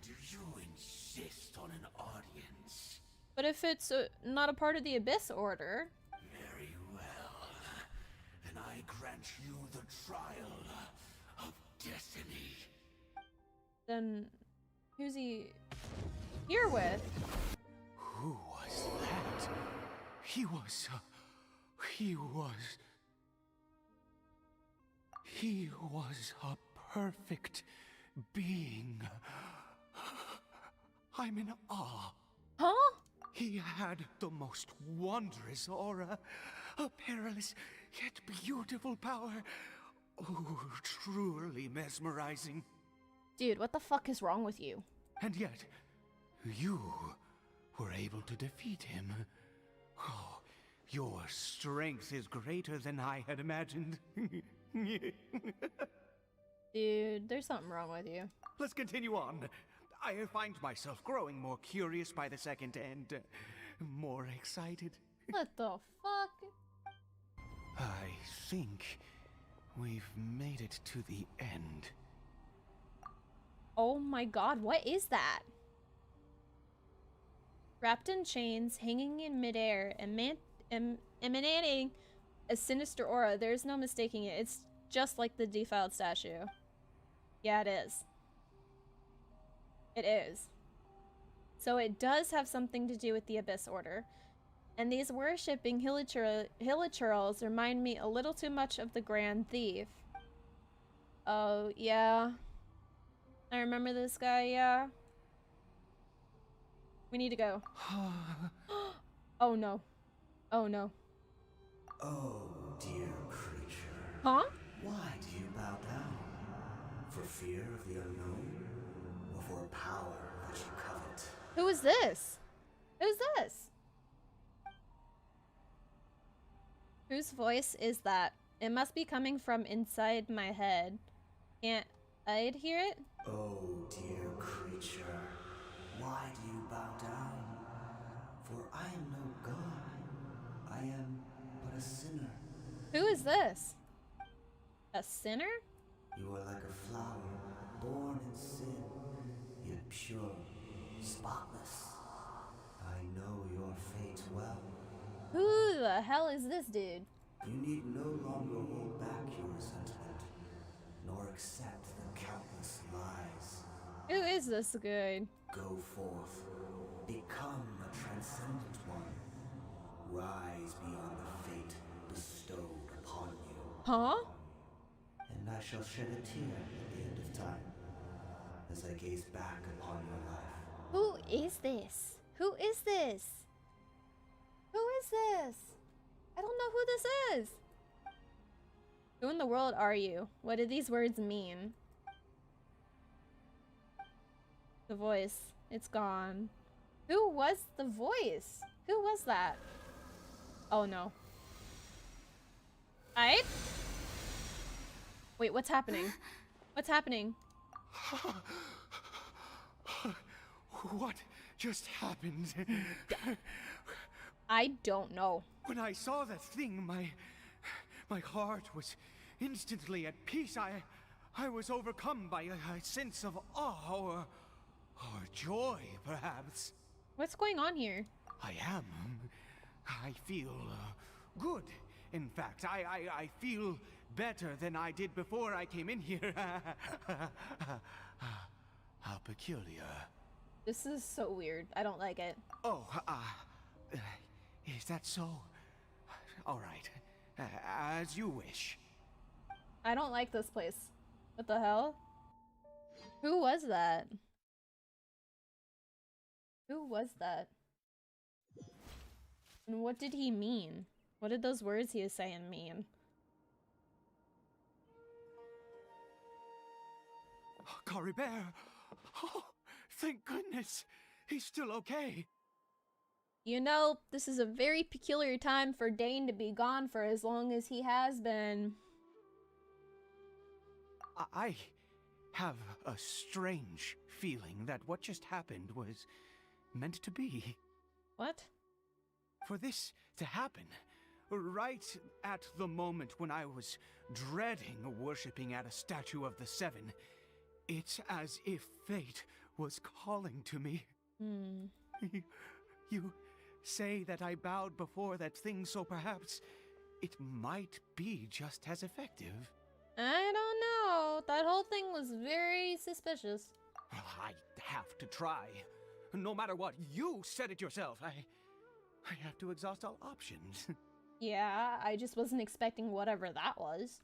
Do you insist on an audience? But if it's not a part of the Abyss Order, Very well. Then I grant you the trial of destiny. then who's he here with? Who was that? He was a perfect being. I'm in awe. Huh? He had the most wondrous aura, a perilous yet beautiful power. Oh, truly mesmerizing. Dude, what the fuck is wrong with you? And yet, you were able to defeat him. Oh, your strength is greater than I had imagined. Dude, there's something wrong with you. Let's continue on. I find myself growing more curious by the second and more excited. What the fuck? I think we've made it to the end. Oh my god, what is that? Wrapped in chains, hanging in midair, emanating a sinister aura. There's no mistaking it. It's just like the defiled statue. Yeah, it is. It is. So it does have something to do with the Abyss Order. And these worshipping hilichurls remind me a little too much of the Grand Thief. Oh, yeah. I remember this guy, yeah. We need to go. Oh no. Oh no. Oh, dear creature. Huh? Why do you bow down? For fear of the unknown? Or for power that you covet? Who is this? Who's this? Whose voice is that? It must be coming from inside my head. Can't I hear it? Oh, dear creature. Why do you bow down? For I am no god. I am but a sinner. Who is this? A sinner? You are like a flower, born in sin, yet pure, spotless. I know your fate well. Who the hell is this dude? You need no longer hold back your resentment, nor accept the countless lies. Who is this guy? Go forth, become a transcendent one. Rise beyond the fate bestowed upon you. Huh? And I shall shed a tear at the end of time, as I gaze back upon your life. Who is this? Who is this? Who is this? I don't know who this is. Who in the world are you? What do these words mean? The voice. It's gone. Who was the voice? Who was that? Oh no. Wait, what's happening? What's happening? What just happened? I don't know. When I saw that thing, my heart was instantly at peace. I was overcome by a sense of awe or joy, perhaps. What's going on here? I feel good. In fact, I feel better than I did before I came in here. How peculiar. This is so weird. I don't like it. Oh, is that so? All right, as you wish. I don't like this place. What the hell? Who was that? Who was that? And what did he mean? What did those words he was saying mean? Caribert! Oh, thank goodness! He's still okay. You know, this is a very peculiar time for Dane to be gone for as long as he has been. I have a strange feeling that what just happened was meant to be. What? For this to happen, right at the moment when I was dreading worshipping at a statue of the Seven, it's as if fate was calling to me. You say that I bowed before that thing, so perhaps it might be just as effective. I don't know. That whole thing was very suspicious. Well, I have to try. No matter what, you said it yourself. I have to exhaust all options. Yeah, I just wasn't expecting whatever that was.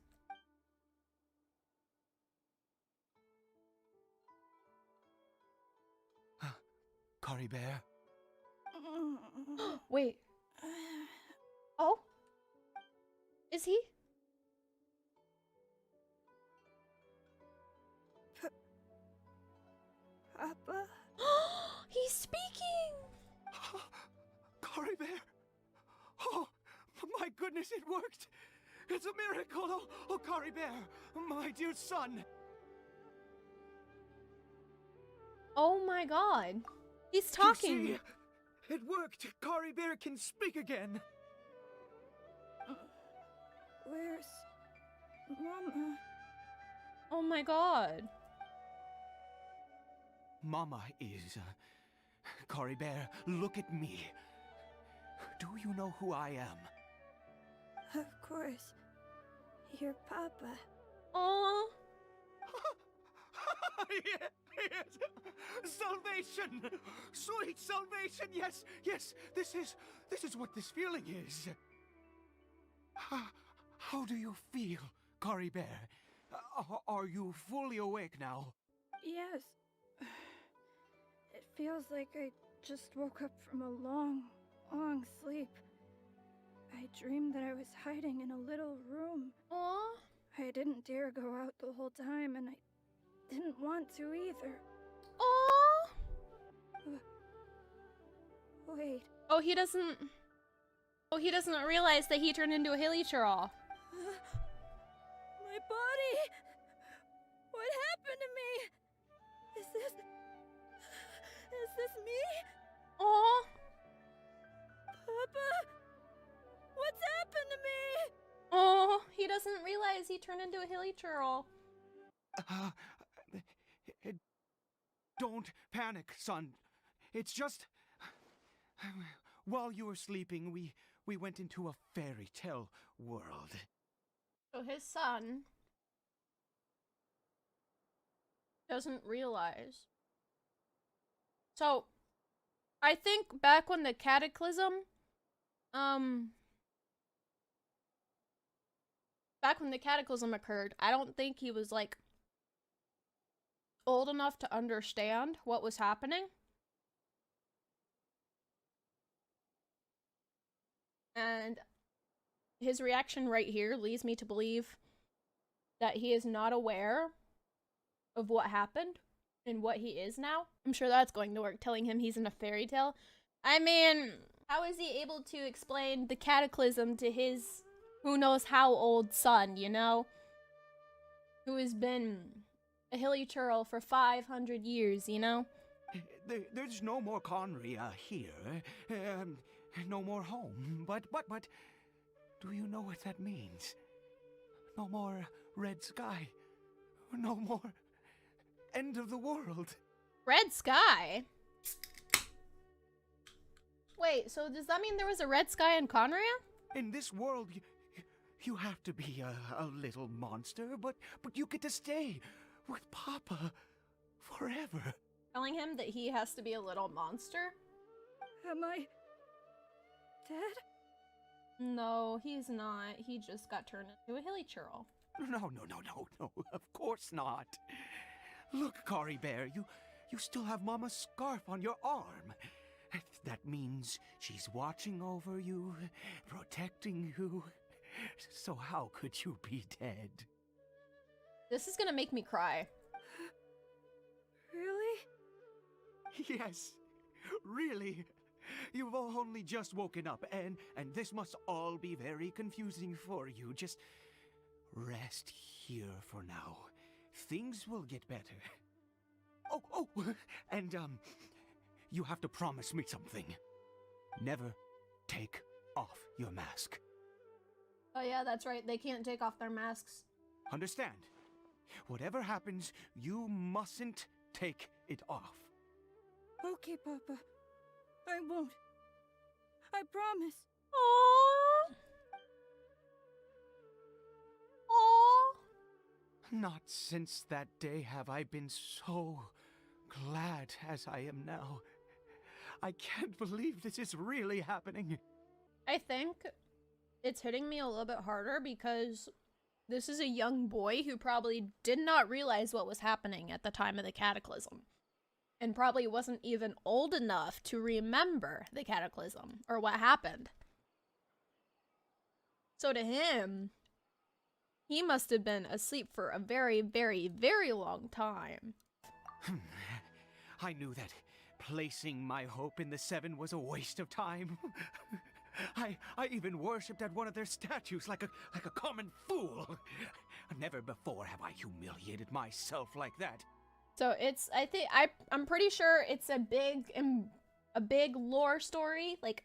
Caribert. Wait. Oh? Is he? Papa? He's speaking! Caribert! Oh, my goodness, it worked! It's a miracle! Oh, Caribert, my dear son! Oh my god. He's Do you talking! see? It worked! Caribert can speak again! Where's Mama? Oh my god. Mama is... Caribert, look at me. Do you know who I am? Of course. Your Papa. Aww. Yes. Salvation! Sweet salvation! Yes, yes, this is what this feeling is. How do you feel, Caribert? Are you fully awake now? Yes. It feels like I just woke up from a long, long sleep. I dreamed that I was hiding in a little room. Aww. I didn't dare go out the whole time, and I didn't want to either. Aww. Wait. Oh, he doesn't realize that he turned into a hilichurl. My body! What happened to me? Is this me? Aww. Papa? What's happened to me? Oh, he doesn't realize he turned into a hilichurl. Don't panic, son. It's just... While you were sleeping, we went into a fairy tale world. So his son doesn't realize. So, I think back when the cataclysm, occurred, I don't think he was, like, old enough to understand what was happening. And his reaction right here leads me to believe that he is not aware of what happened and what he is now. I'm sure that's going to work, telling him he's in a fairy tale. I mean, how is he able to explain the cataclysm to his who knows how old son, you know? Who has been a hilichurl for 500 years, you know? There's no more Conria here. No more home. But, do you know what that means? No more red sky. No more end of the world. Red sky? Wait, so does that mean there was a red sky in Conria? In this world, you have to be a little monster, but you get to stay with Papa forever. Telling him that he has to be a little monster? Am I dead? No, he's not. He just got turned into a hilichurl. No, of course not. Look, Caribert, you still have Mama's scarf on your arm. That means she's watching over you, protecting you. So how could you be dead? This is gonna make me cry. Yes, really. You've only just woken up, and this must all be very confusing for you. Just rest here for now. Things will get better. Oh, and you have to promise me something. Never take off your mask. Oh yeah, that's right. They can't take off their masks. Understand? Whatever happens, you mustn't take it off. Okay, Papa. I won't. I promise. Aww. Aww. Not since that day have I been so glad as I am now. I can't believe this is really happening. I think it's hitting me a little bit harder because this is a young boy who probably did not realize what was happening at the time of the cataclysm. And probably wasn't even old enough to remember the cataclysm or what happened. So to him, he must have been asleep for a very, very, very long time. I knew that placing my hope in the Seven was a waste of time. I even worshipped at one of their statues like a common fool. Never before have I humiliated myself like that. So it's, I'm pretty sure it's a big lore story, like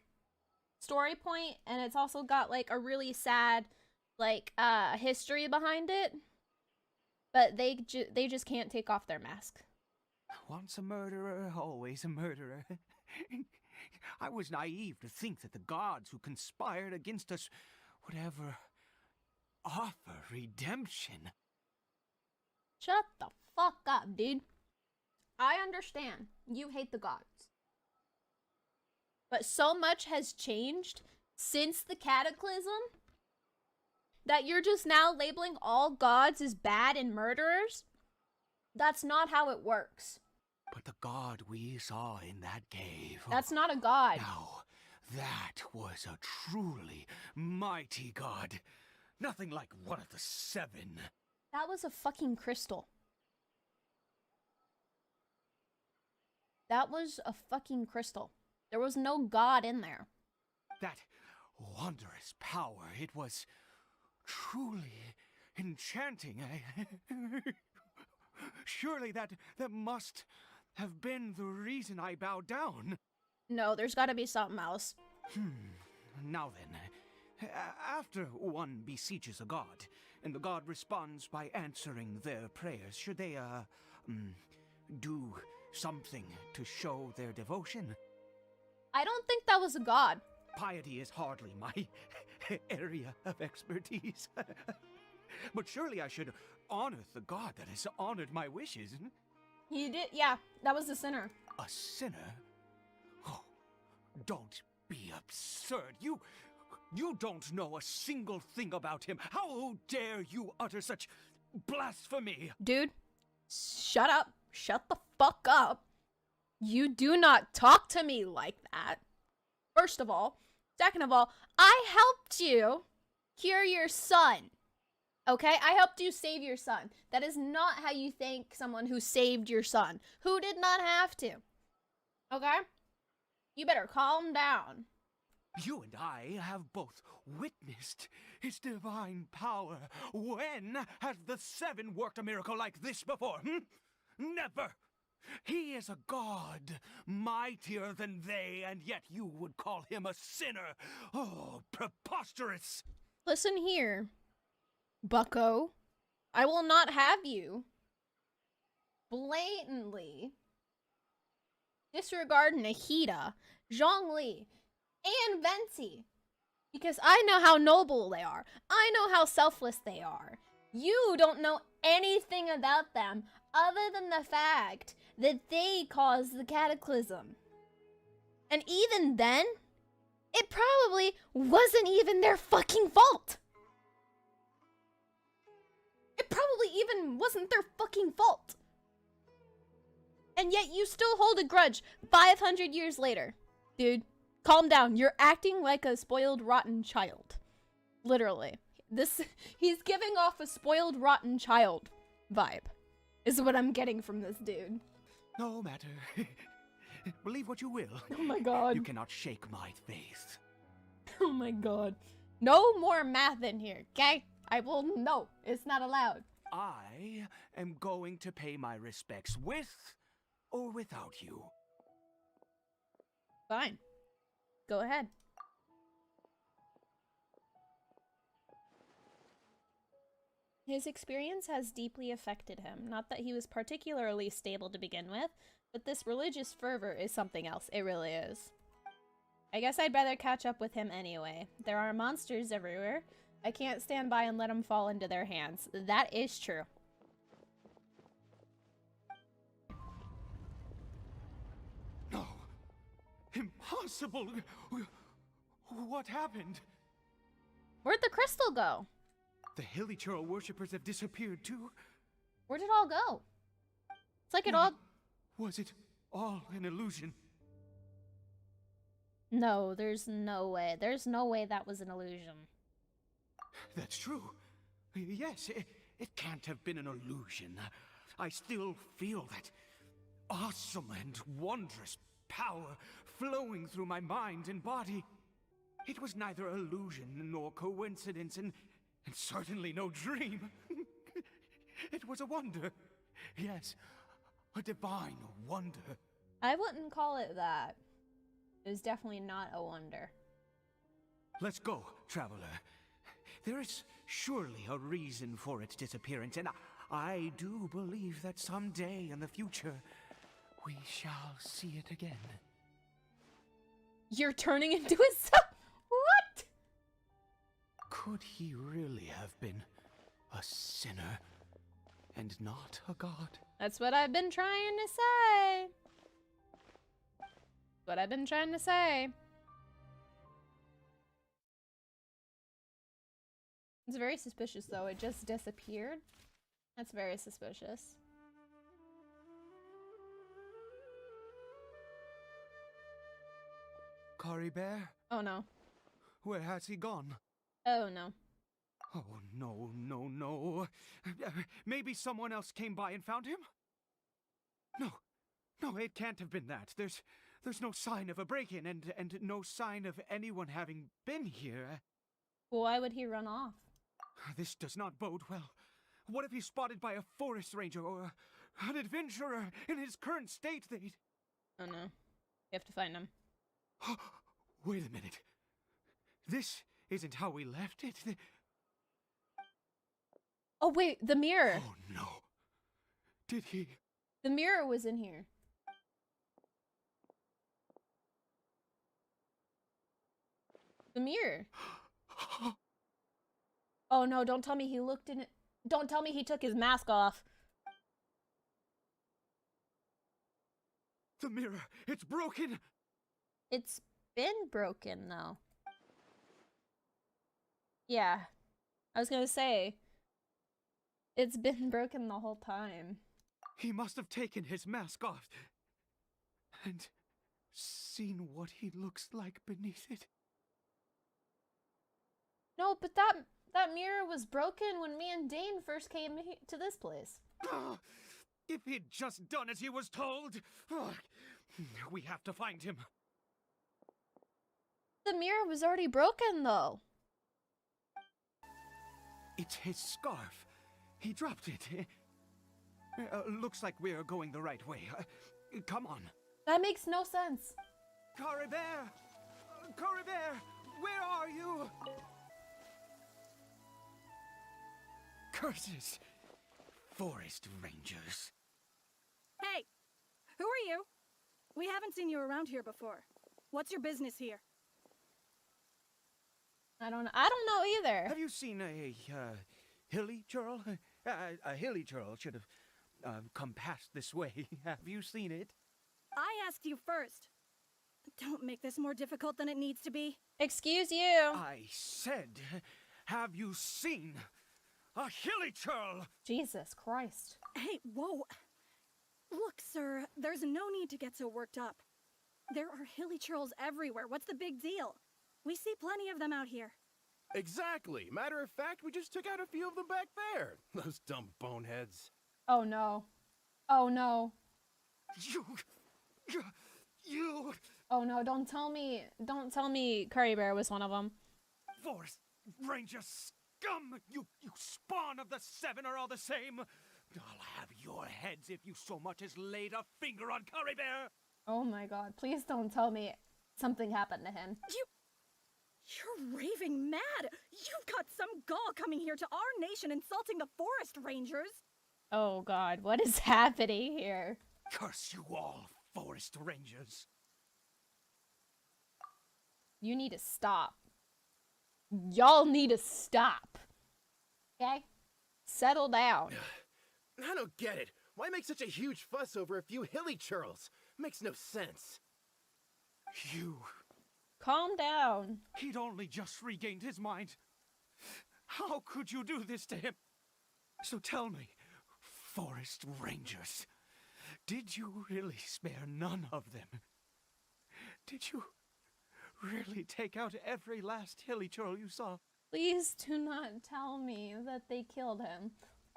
story point, and it's also got like a really sad like history behind it. But they just can't take off their mask. Once a murderer, always a murderer. I was naive to think that the gods who conspired against us would ever offer redemption. Shut the fuck up, dude. I understand. You hate the gods. But so much has changed since the cataclysm that you're just now labeling all gods as bad and murderers? That's not how it works. But the god we saw in that cave... That's not a god. Now, that was a truly mighty god. Nothing like one of the Seven. That was a fucking crystal. That was a fucking crystal. There was no god in there. That wondrous power, it was truly enchanting. Surely that must have been the reason I bowed down. No, there's gotta be something else. Now then, after one beseeches a god, and the god responds by answering their prayers, should they, do something to show their devotion? I don't think that was a god. Piety is hardly my area of expertise. But surely I should honor the god that has honored my wishes. You did, yeah, that was the sinner. A sinner? Oh, don't be absurd. You don't know a single thing about him. How dare you utter such blasphemy? Dude, shut up. Shut the fuck up. You do not talk to me like that. First of all. Second of all, I helped you cure your son. Okay? I helped you save your son. That is not how you thank someone who saved your son, who did not have to. Okay? You better calm down. You and I have both witnessed his divine power. When has the Seven worked a miracle like this before? Never! He is a god, mightier than they, and yet you would call him a sinner. Oh, preposterous! Listen here, bucko. I will not have you blatantly disregard Nahida, Zhongli, and Venti. Because I know how noble they are. I know how selfless they are. You don't know anything about them other than the fact that they caused the cataclysm. And even then, it probably wasn't even their fucking fault. It probably even wasn't their fucking fault. And yet you still hold a grudge 500 years later. Dude, calm down. You're acting like a spoiled, rotten child. Literally. He's giving off a spoiled, rotten child vibe. Is what I'm getting from this dude. No matter. Believe what you will. Oh my god. You cannot shake my faith. Oh my god. No more math in here, okay? I will. No, it's not allowed. I am going to pay my respects with or without you. Fine. Go ahead. His experience has deeply affected him. Not that he was particularly stable to begin with, but this religious fervor is something else. It really is. I guess I'd better catch up with him anyway. There are monsters everywhere. I can't stand by and let them fall into their hands. That is true. No. Impossible. What happened? Where'd the crystal go? The Hilly Churl worshippers have disappeared too. Where'd it all go? It's like it all... Was it all an illusion? No, there's no way. There's no way that was an illusion. That's true. Yes, it can't have been an illusion. I still feel that awesome and wondrous power flowing through my mind and body. It was neither illusion nor coincidence, and certainly no dream. It was a wonder. Yes, a divine wonder. I wouldn't call it that. It was definitely not a wonder. Let's go, traveler. There is surely a reason for its disappearance, and I do believe that someday in the future, we shall see it again. You're turning into a What? Could he really have been a sinner and not a god? That's what I've been trying to say. What I've been trying to say. It's very suspicious, though. It just disappeared. That's very suspicious. CARIBERT? Oh, no. Where has he gone? Oh, no. Oh, no, no, no. Maybe someone else came by and found him? No, it can't have been that. There's no sign of a break-in and no sign of anyone having been here. Why would he run off? This does not bode well. What if he's spotted by a forest ranger or an adventurer in his current state? Oh, no. We have to find him. Wait a minute. This isn't how we left it. Oh, wait, the mirror. Oh, no. Did he? The mirror was in here. The mirror. Oh, no, don't tell me he looked in it. Don't tell me he took his mask off. The mirror, it's broken. It's been broken, though. Yeah. I was gonna say, it's been broken the whole time. He must have taken his mask off and seen what he looks like beneath it. No, but that mirror was broken when me and Dane first came to this place. If he'd just done as he was told. We have to find him. The mirror was already broken, though. It's his scarf. He dropped it. Looks like we're going the right way. Come on. That makes no sense. CARIBERT! CARIBERT! Where are you? Curses! Forest rangers. Hey! Who are you? We haven't seen you around here before. What's your business here? I don't know either. Have you seen a hilly churl? A hilly churl should have come past this way. Have you seen it? I asked you first. Don't make this more difficult than it needs to be. Excuse you. I said, have you seen a hilly churl? Jesus Christ. Hey, whoa. Look, sir, there's no need to get so worked up. There are hilly churls everywhere. What's the big deal? We see plenty of them out here. Exactly. Matter of fact, we just took out a few of them back there. Those dumb boneheads. Oh no. Oh no. You Oh no, don't tell me CARIBERT was one of them. Forest Ranger scum! You spawn of the Seven are all the same! I'll have your heads if you so much as laid a finger on CARIBERT! Oh my god, please don't tell me something happened to him. You're raving mad! You've got some gall coming here to our nation insulting the forest rangers! Oh god, what is happening here? Curse you all, Forest Rangers! You need to stop. Y'all need to stop. Okay? Settle down. I don't get it. Why make such a huge fuss over a few hilly churls? Makes no sense. You... Calm down. He'd only just regained his mind. How could you do this to him? So tell me, Forest Rangers, did you really spare none of them? Did you really take out every last hilly churl you saw? Please do not tell me that they killed him.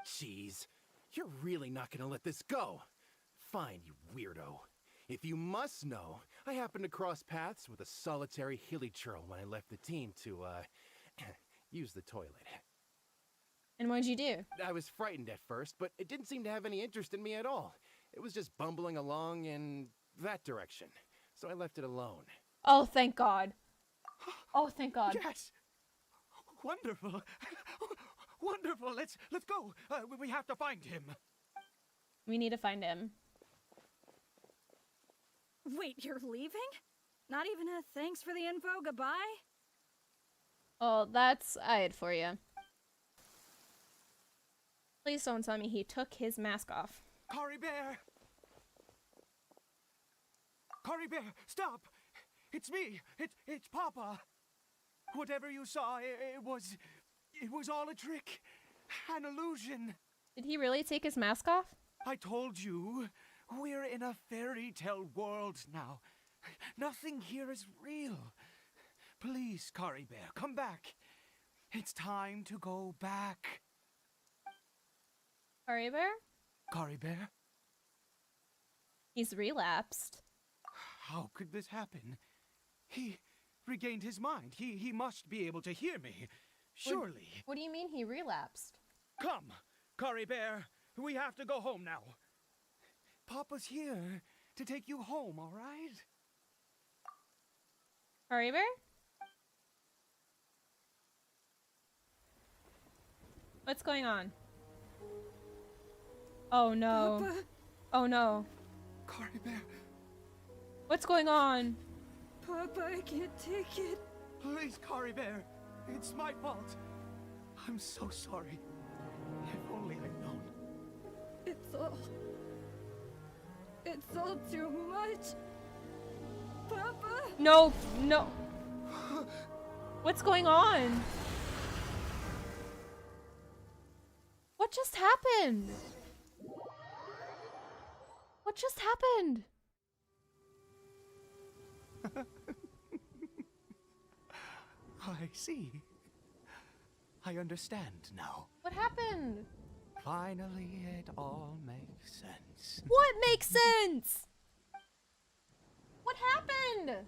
Jeez, you're really not gonna let this go. Fine, you weirdo. If you must know, I happened to cross paths with a solitary hilly churl when I left the team to, use the toilet. And what'd you do? I was frightened at first, but it didn't seem to have any interest in me at all. It was just bumbling along in that direction, so I left it alone. Oh, thank God. Oh, thank God. Yes! Wonderful! Wonderful! Let's go! We have to find him! We need to find him. Wait, you're leaving? Not even a thanks for the info, goodbye? Oh, that's it for you. Please don't tell me he took his mask off. CARIBERT! CARIBERT, stop! It's me! It's Papa! Whatever you saw, it was all a trick. An illusion. Did he really take his mask off? I told you, we're in a fairy tale world now. Nothing here is real. Please, CARIBERT, come back. It's time to go back. CARIBERT? CARIBERT? He's relapsed. How could this happen? He regained his mind. He must be able to hear me. Surely. What do you mean he relapsed? Come, CARIBERT. We have to go home now. Papa's here to take you home, all right? CARIBERT? What's going on? Oh no. Papa? Oh no. CARIBERT, What's going on? Papa, I can't take it. please, CARIBERT. It's my fault. I'm so sorry. If only I'd known. It's all too much. Papa? No, no. What's going on? What just happened? What just happened? I see. I understand now. What happened? Finally, it all makes sense. What makes sense? What happened?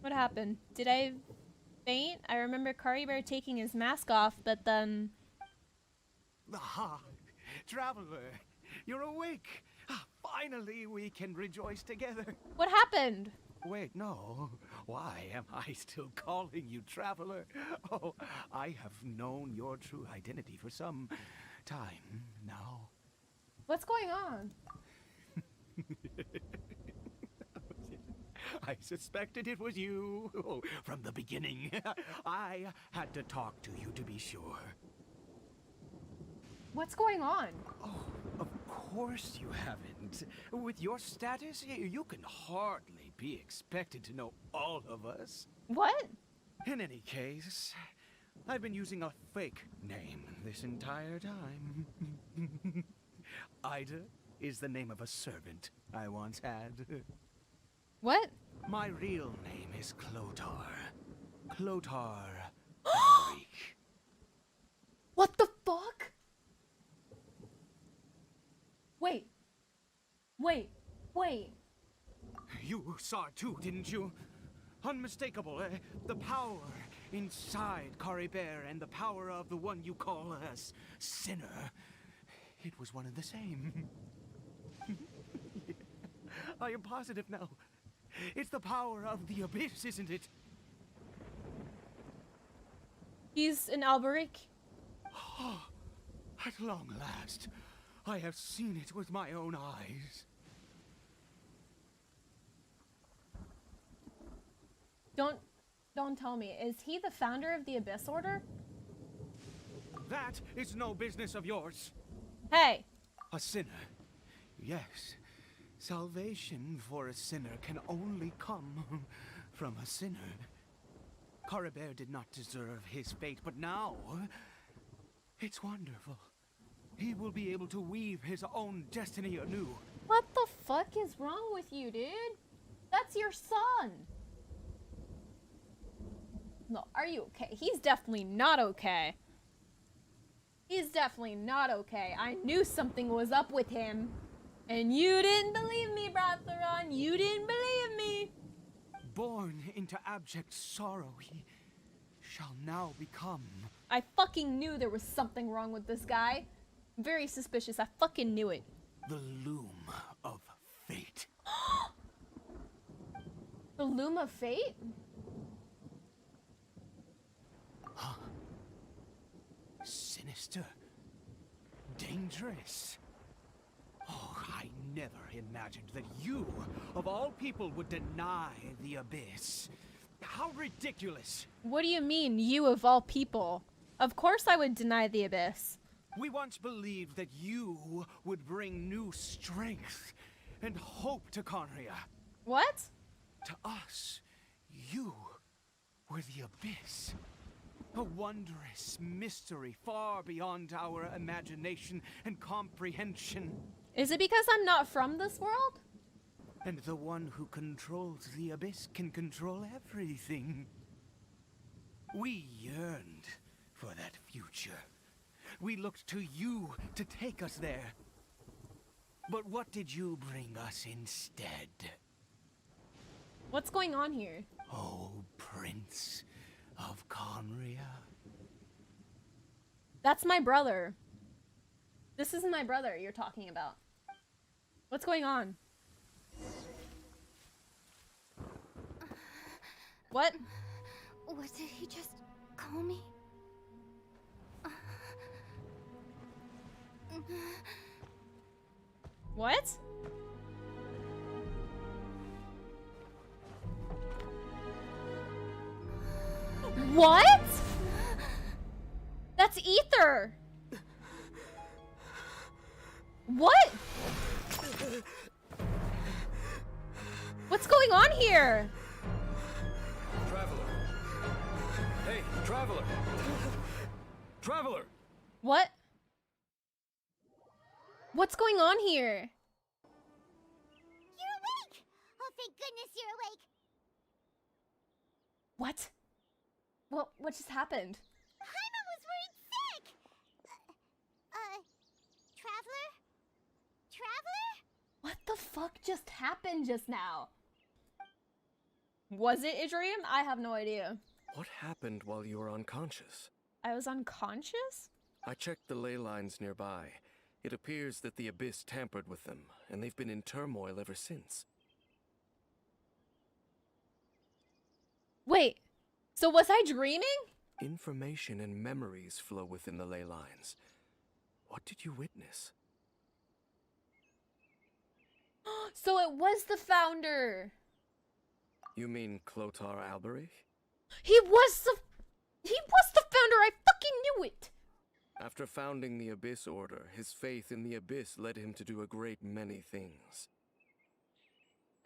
What happened? Did I faint? I remember CARIBERT taking his mask off, but then... Ah, traveler, you're awake. Finally, we can rejoice together. What happened? Wait, no. Why am I still calling you traveler? Oh, I have known your true identity for some time now. What's going on? I suspected it was you. Oh, from the beginning. I had to talk to you to be sure. What's going on? Oh, of course you haven't. With your status, you can hardly be expected to know all of us. What? In any case, I've been using a fake name this entire time. Ida is the name of a servant I once had. What? My real name is Clotar. Clotar Henrik. What the fuck? Wait, Wait, wait. You saw it too, didn't you? Unmistakable, the power inside CARIBERT and the power of the one you call a sinner. It was one and the same. I am positive now. It's the power of the abyss, isn't it? He's an Alberic. At long last, I have seen it with my own eyes. Don't tell me. Is he the founder of the Abyss Order? That is no business of yours. Hey! A sinner. Yes. Salvation for a sinner can only come from a sinner. CARIBERT did not deserve his fate, but now it's wonderful. He will be able to weave his own destiny anew. What the fuck is wrong with you, dude? That's your son! No, are you okay? He's definitely not okay. He's definitely not okay. I knew something was up with him. And you didn't believe me, Bratheron. You didn't believe me. Born into abject sorrow, he shall now become. I fucking knew there was something wrong with this guy. Very suspicious. I fucking knew it. The loom of fate. The loom of fate? Huh? Sinister. Dangerous. Oh, I never imagined that you, of all people, would deny the abyss. How ridiculous. What do you mean, you of all people? Of course I would deny the abyss. We once believed that you would bring new strength and hope to Conria. What? To us, you were the abyss. A wondrous mystery far beyond our imagination and comprehension. Is it because I'm not from this world? And the one who controls the abyss can control everything. We yearned for that future. We looked to you to take us there. But what did you bring us instead? What's going on here? Oh, Prince of Conria. That's my brother. This isn't my brother you're talking about. What's going on? What? What did he just call me? What? What? That's Ether. What? What's going on here? Traveler. Hey, Traveler. Traveler. What? What's going on here? You're awake! Oh, thank goodness you're awake! What? What just happened? Paimon was worried sick! Traveler? Traveler? What the fuck just happened just now? Was it a dream? I have no idea. What happened while you were unconscious? I was unconscious? I checked the ley lines nearby. It appears that the Abyss tampered with them, and they've been in turmoil ever since. Wait, so was I dreaming? Information and memories flow within the ley lines. What did you witness? So it was the founder. You mean Clotar Alberich? He was the founder. I fucking knew it. After founding the Abyss Order, his faith in the Abyss led him to do a great many things.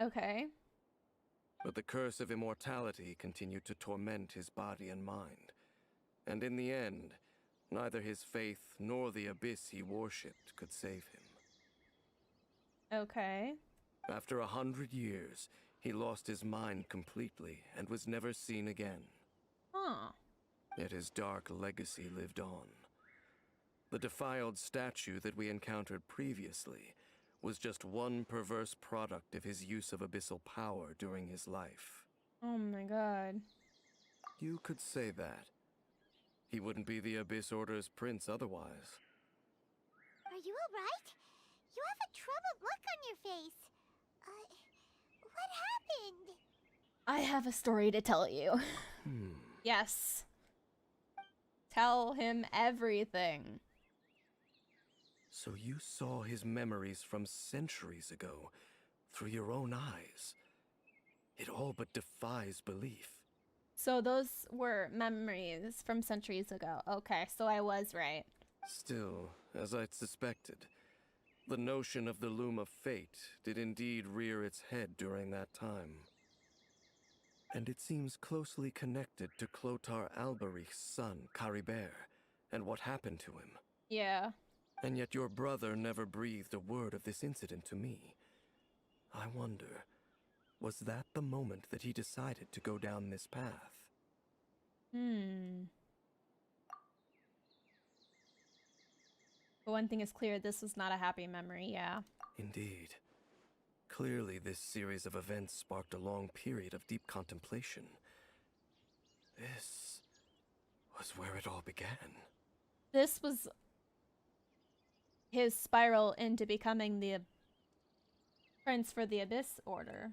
Okay. But the curse of immortality continued to torment his body and mind. And in the end, neither his faith nor the Abyss he worshipped could save him. Okay. After 100 years, he lost his mind completely and was never seen again. Huh. Yet his dark legacy lived on. The defiled statue that we encountered previously was just one perverse product of his use of abyssal power during his life. Oh my god. You could say that. He wouldn't be the Abyss Order's prince otherwise. Are you alright? You have a troubled look on your face. What happened? I have a story to tell you. Yes. Tell him everything. So you saw his memories from centuries ago, through your own eyes. It all but defies belief. So those were memories from centuries ago. Okay, so I was right. Still, as I'd suspected, the notion of the Loom of Fate did indeed rear its head during that time. And it seems closely connected to Clotar Alberich's son, CARIBERT, and what happened to him. Yeah. And yet your brother never breathed a word of this incident to me. I wonder, was that the moment that he decided to go down this path? But one thing is clear, this was not a happy memory, yeah. Indeed. Clearly, this series of events sparked a long period of deep contemplation. This was where it all began. This was his spiral into becoming the prince for the Abyss Order.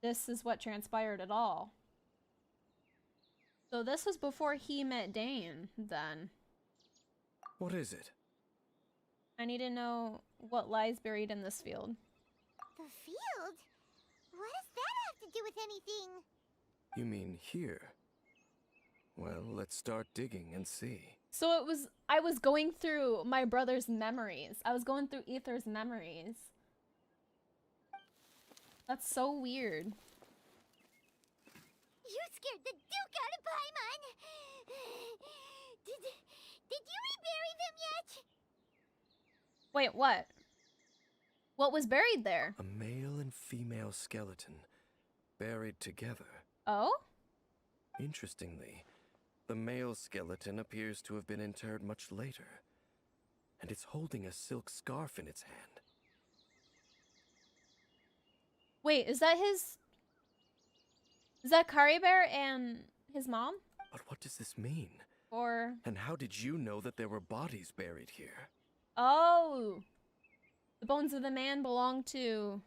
This is what transpired at all. So this was before he met Dane, then. What is it? I need to know what lies buried in this field. The field? What does that have to do with anything? You mean here? Well, let's start digging and see. So I was going through my brother's memories. I was going through Ether's memories. That's so weird. You scared the Duke out of Paimon! Did you rebury them yet? Wait, what? What was buried there? A male and female skeleton, buried together. Oh? Interestingly, the male skeleton appears to have been interred much later, and it's holding a silk scarf in its hand. Wait, is that CARIBERT and his mom? But what does this mean? Or... And how did you know that there were bodies buried here? Oh! The bones of the man belong to...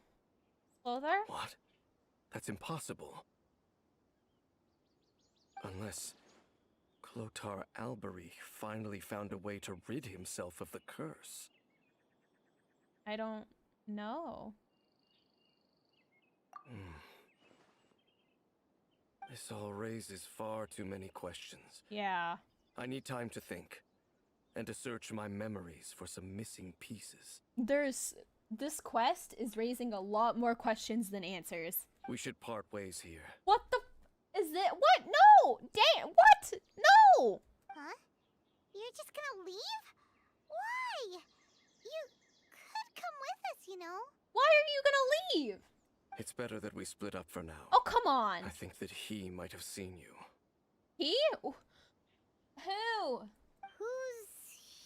Clothar? What? That's impossible. Unless Clotar Alberich finally found a way to rid himself of the curse. I don't know. This all raises far too many questions. Yeah. I need time to think, and to search my memories for some missing pieces. This quest is raising a lot more questions than answers. We should part ways here. What the is it? What? No! Damn! What? No! Huh? You're just gonna leave? Why? You could come with us, you know? Why are you gonna leave? It's better that we split up for now. Oh, come on. I think that he might have seen you. He? Who? Who's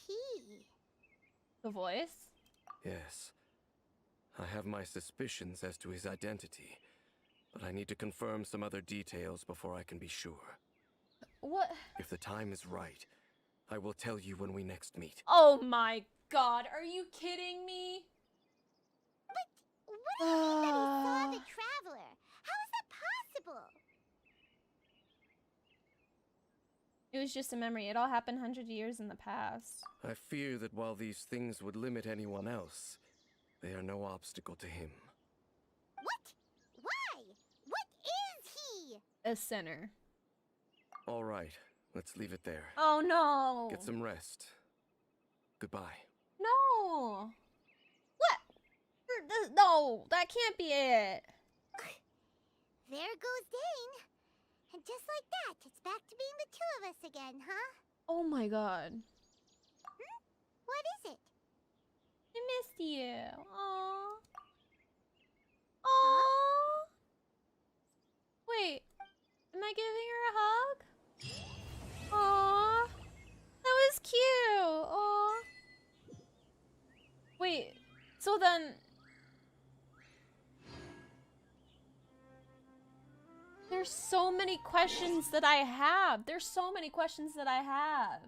he? The voice? Yes. I have my suspicions as to his identity, but I need to confirm some other details before I can be sure. What? If the time is right, I will tell you when we next meet. Oh my god, are you kidding me? But what do you mean that he saw the traveler? How is that possible? It was just a memory. It all happened hundreds of years in the past. I fear that while these things would limit anyone else, they are no obstacle to him. What? Why? What is he? A sinner. All right, let's leave it there. Oh no! Get some rest. Goodbye. No! What? No, that can't be it. There goes Dane. And just like that, it's back to being the two of us again, huh? Oh my god. What is it? I missed you. Aww. Aww. Wait, am I giving her a hug? Aww. That was cute. Aww. Wait, So then... There's so many questions that I have. There's so many questions that I have.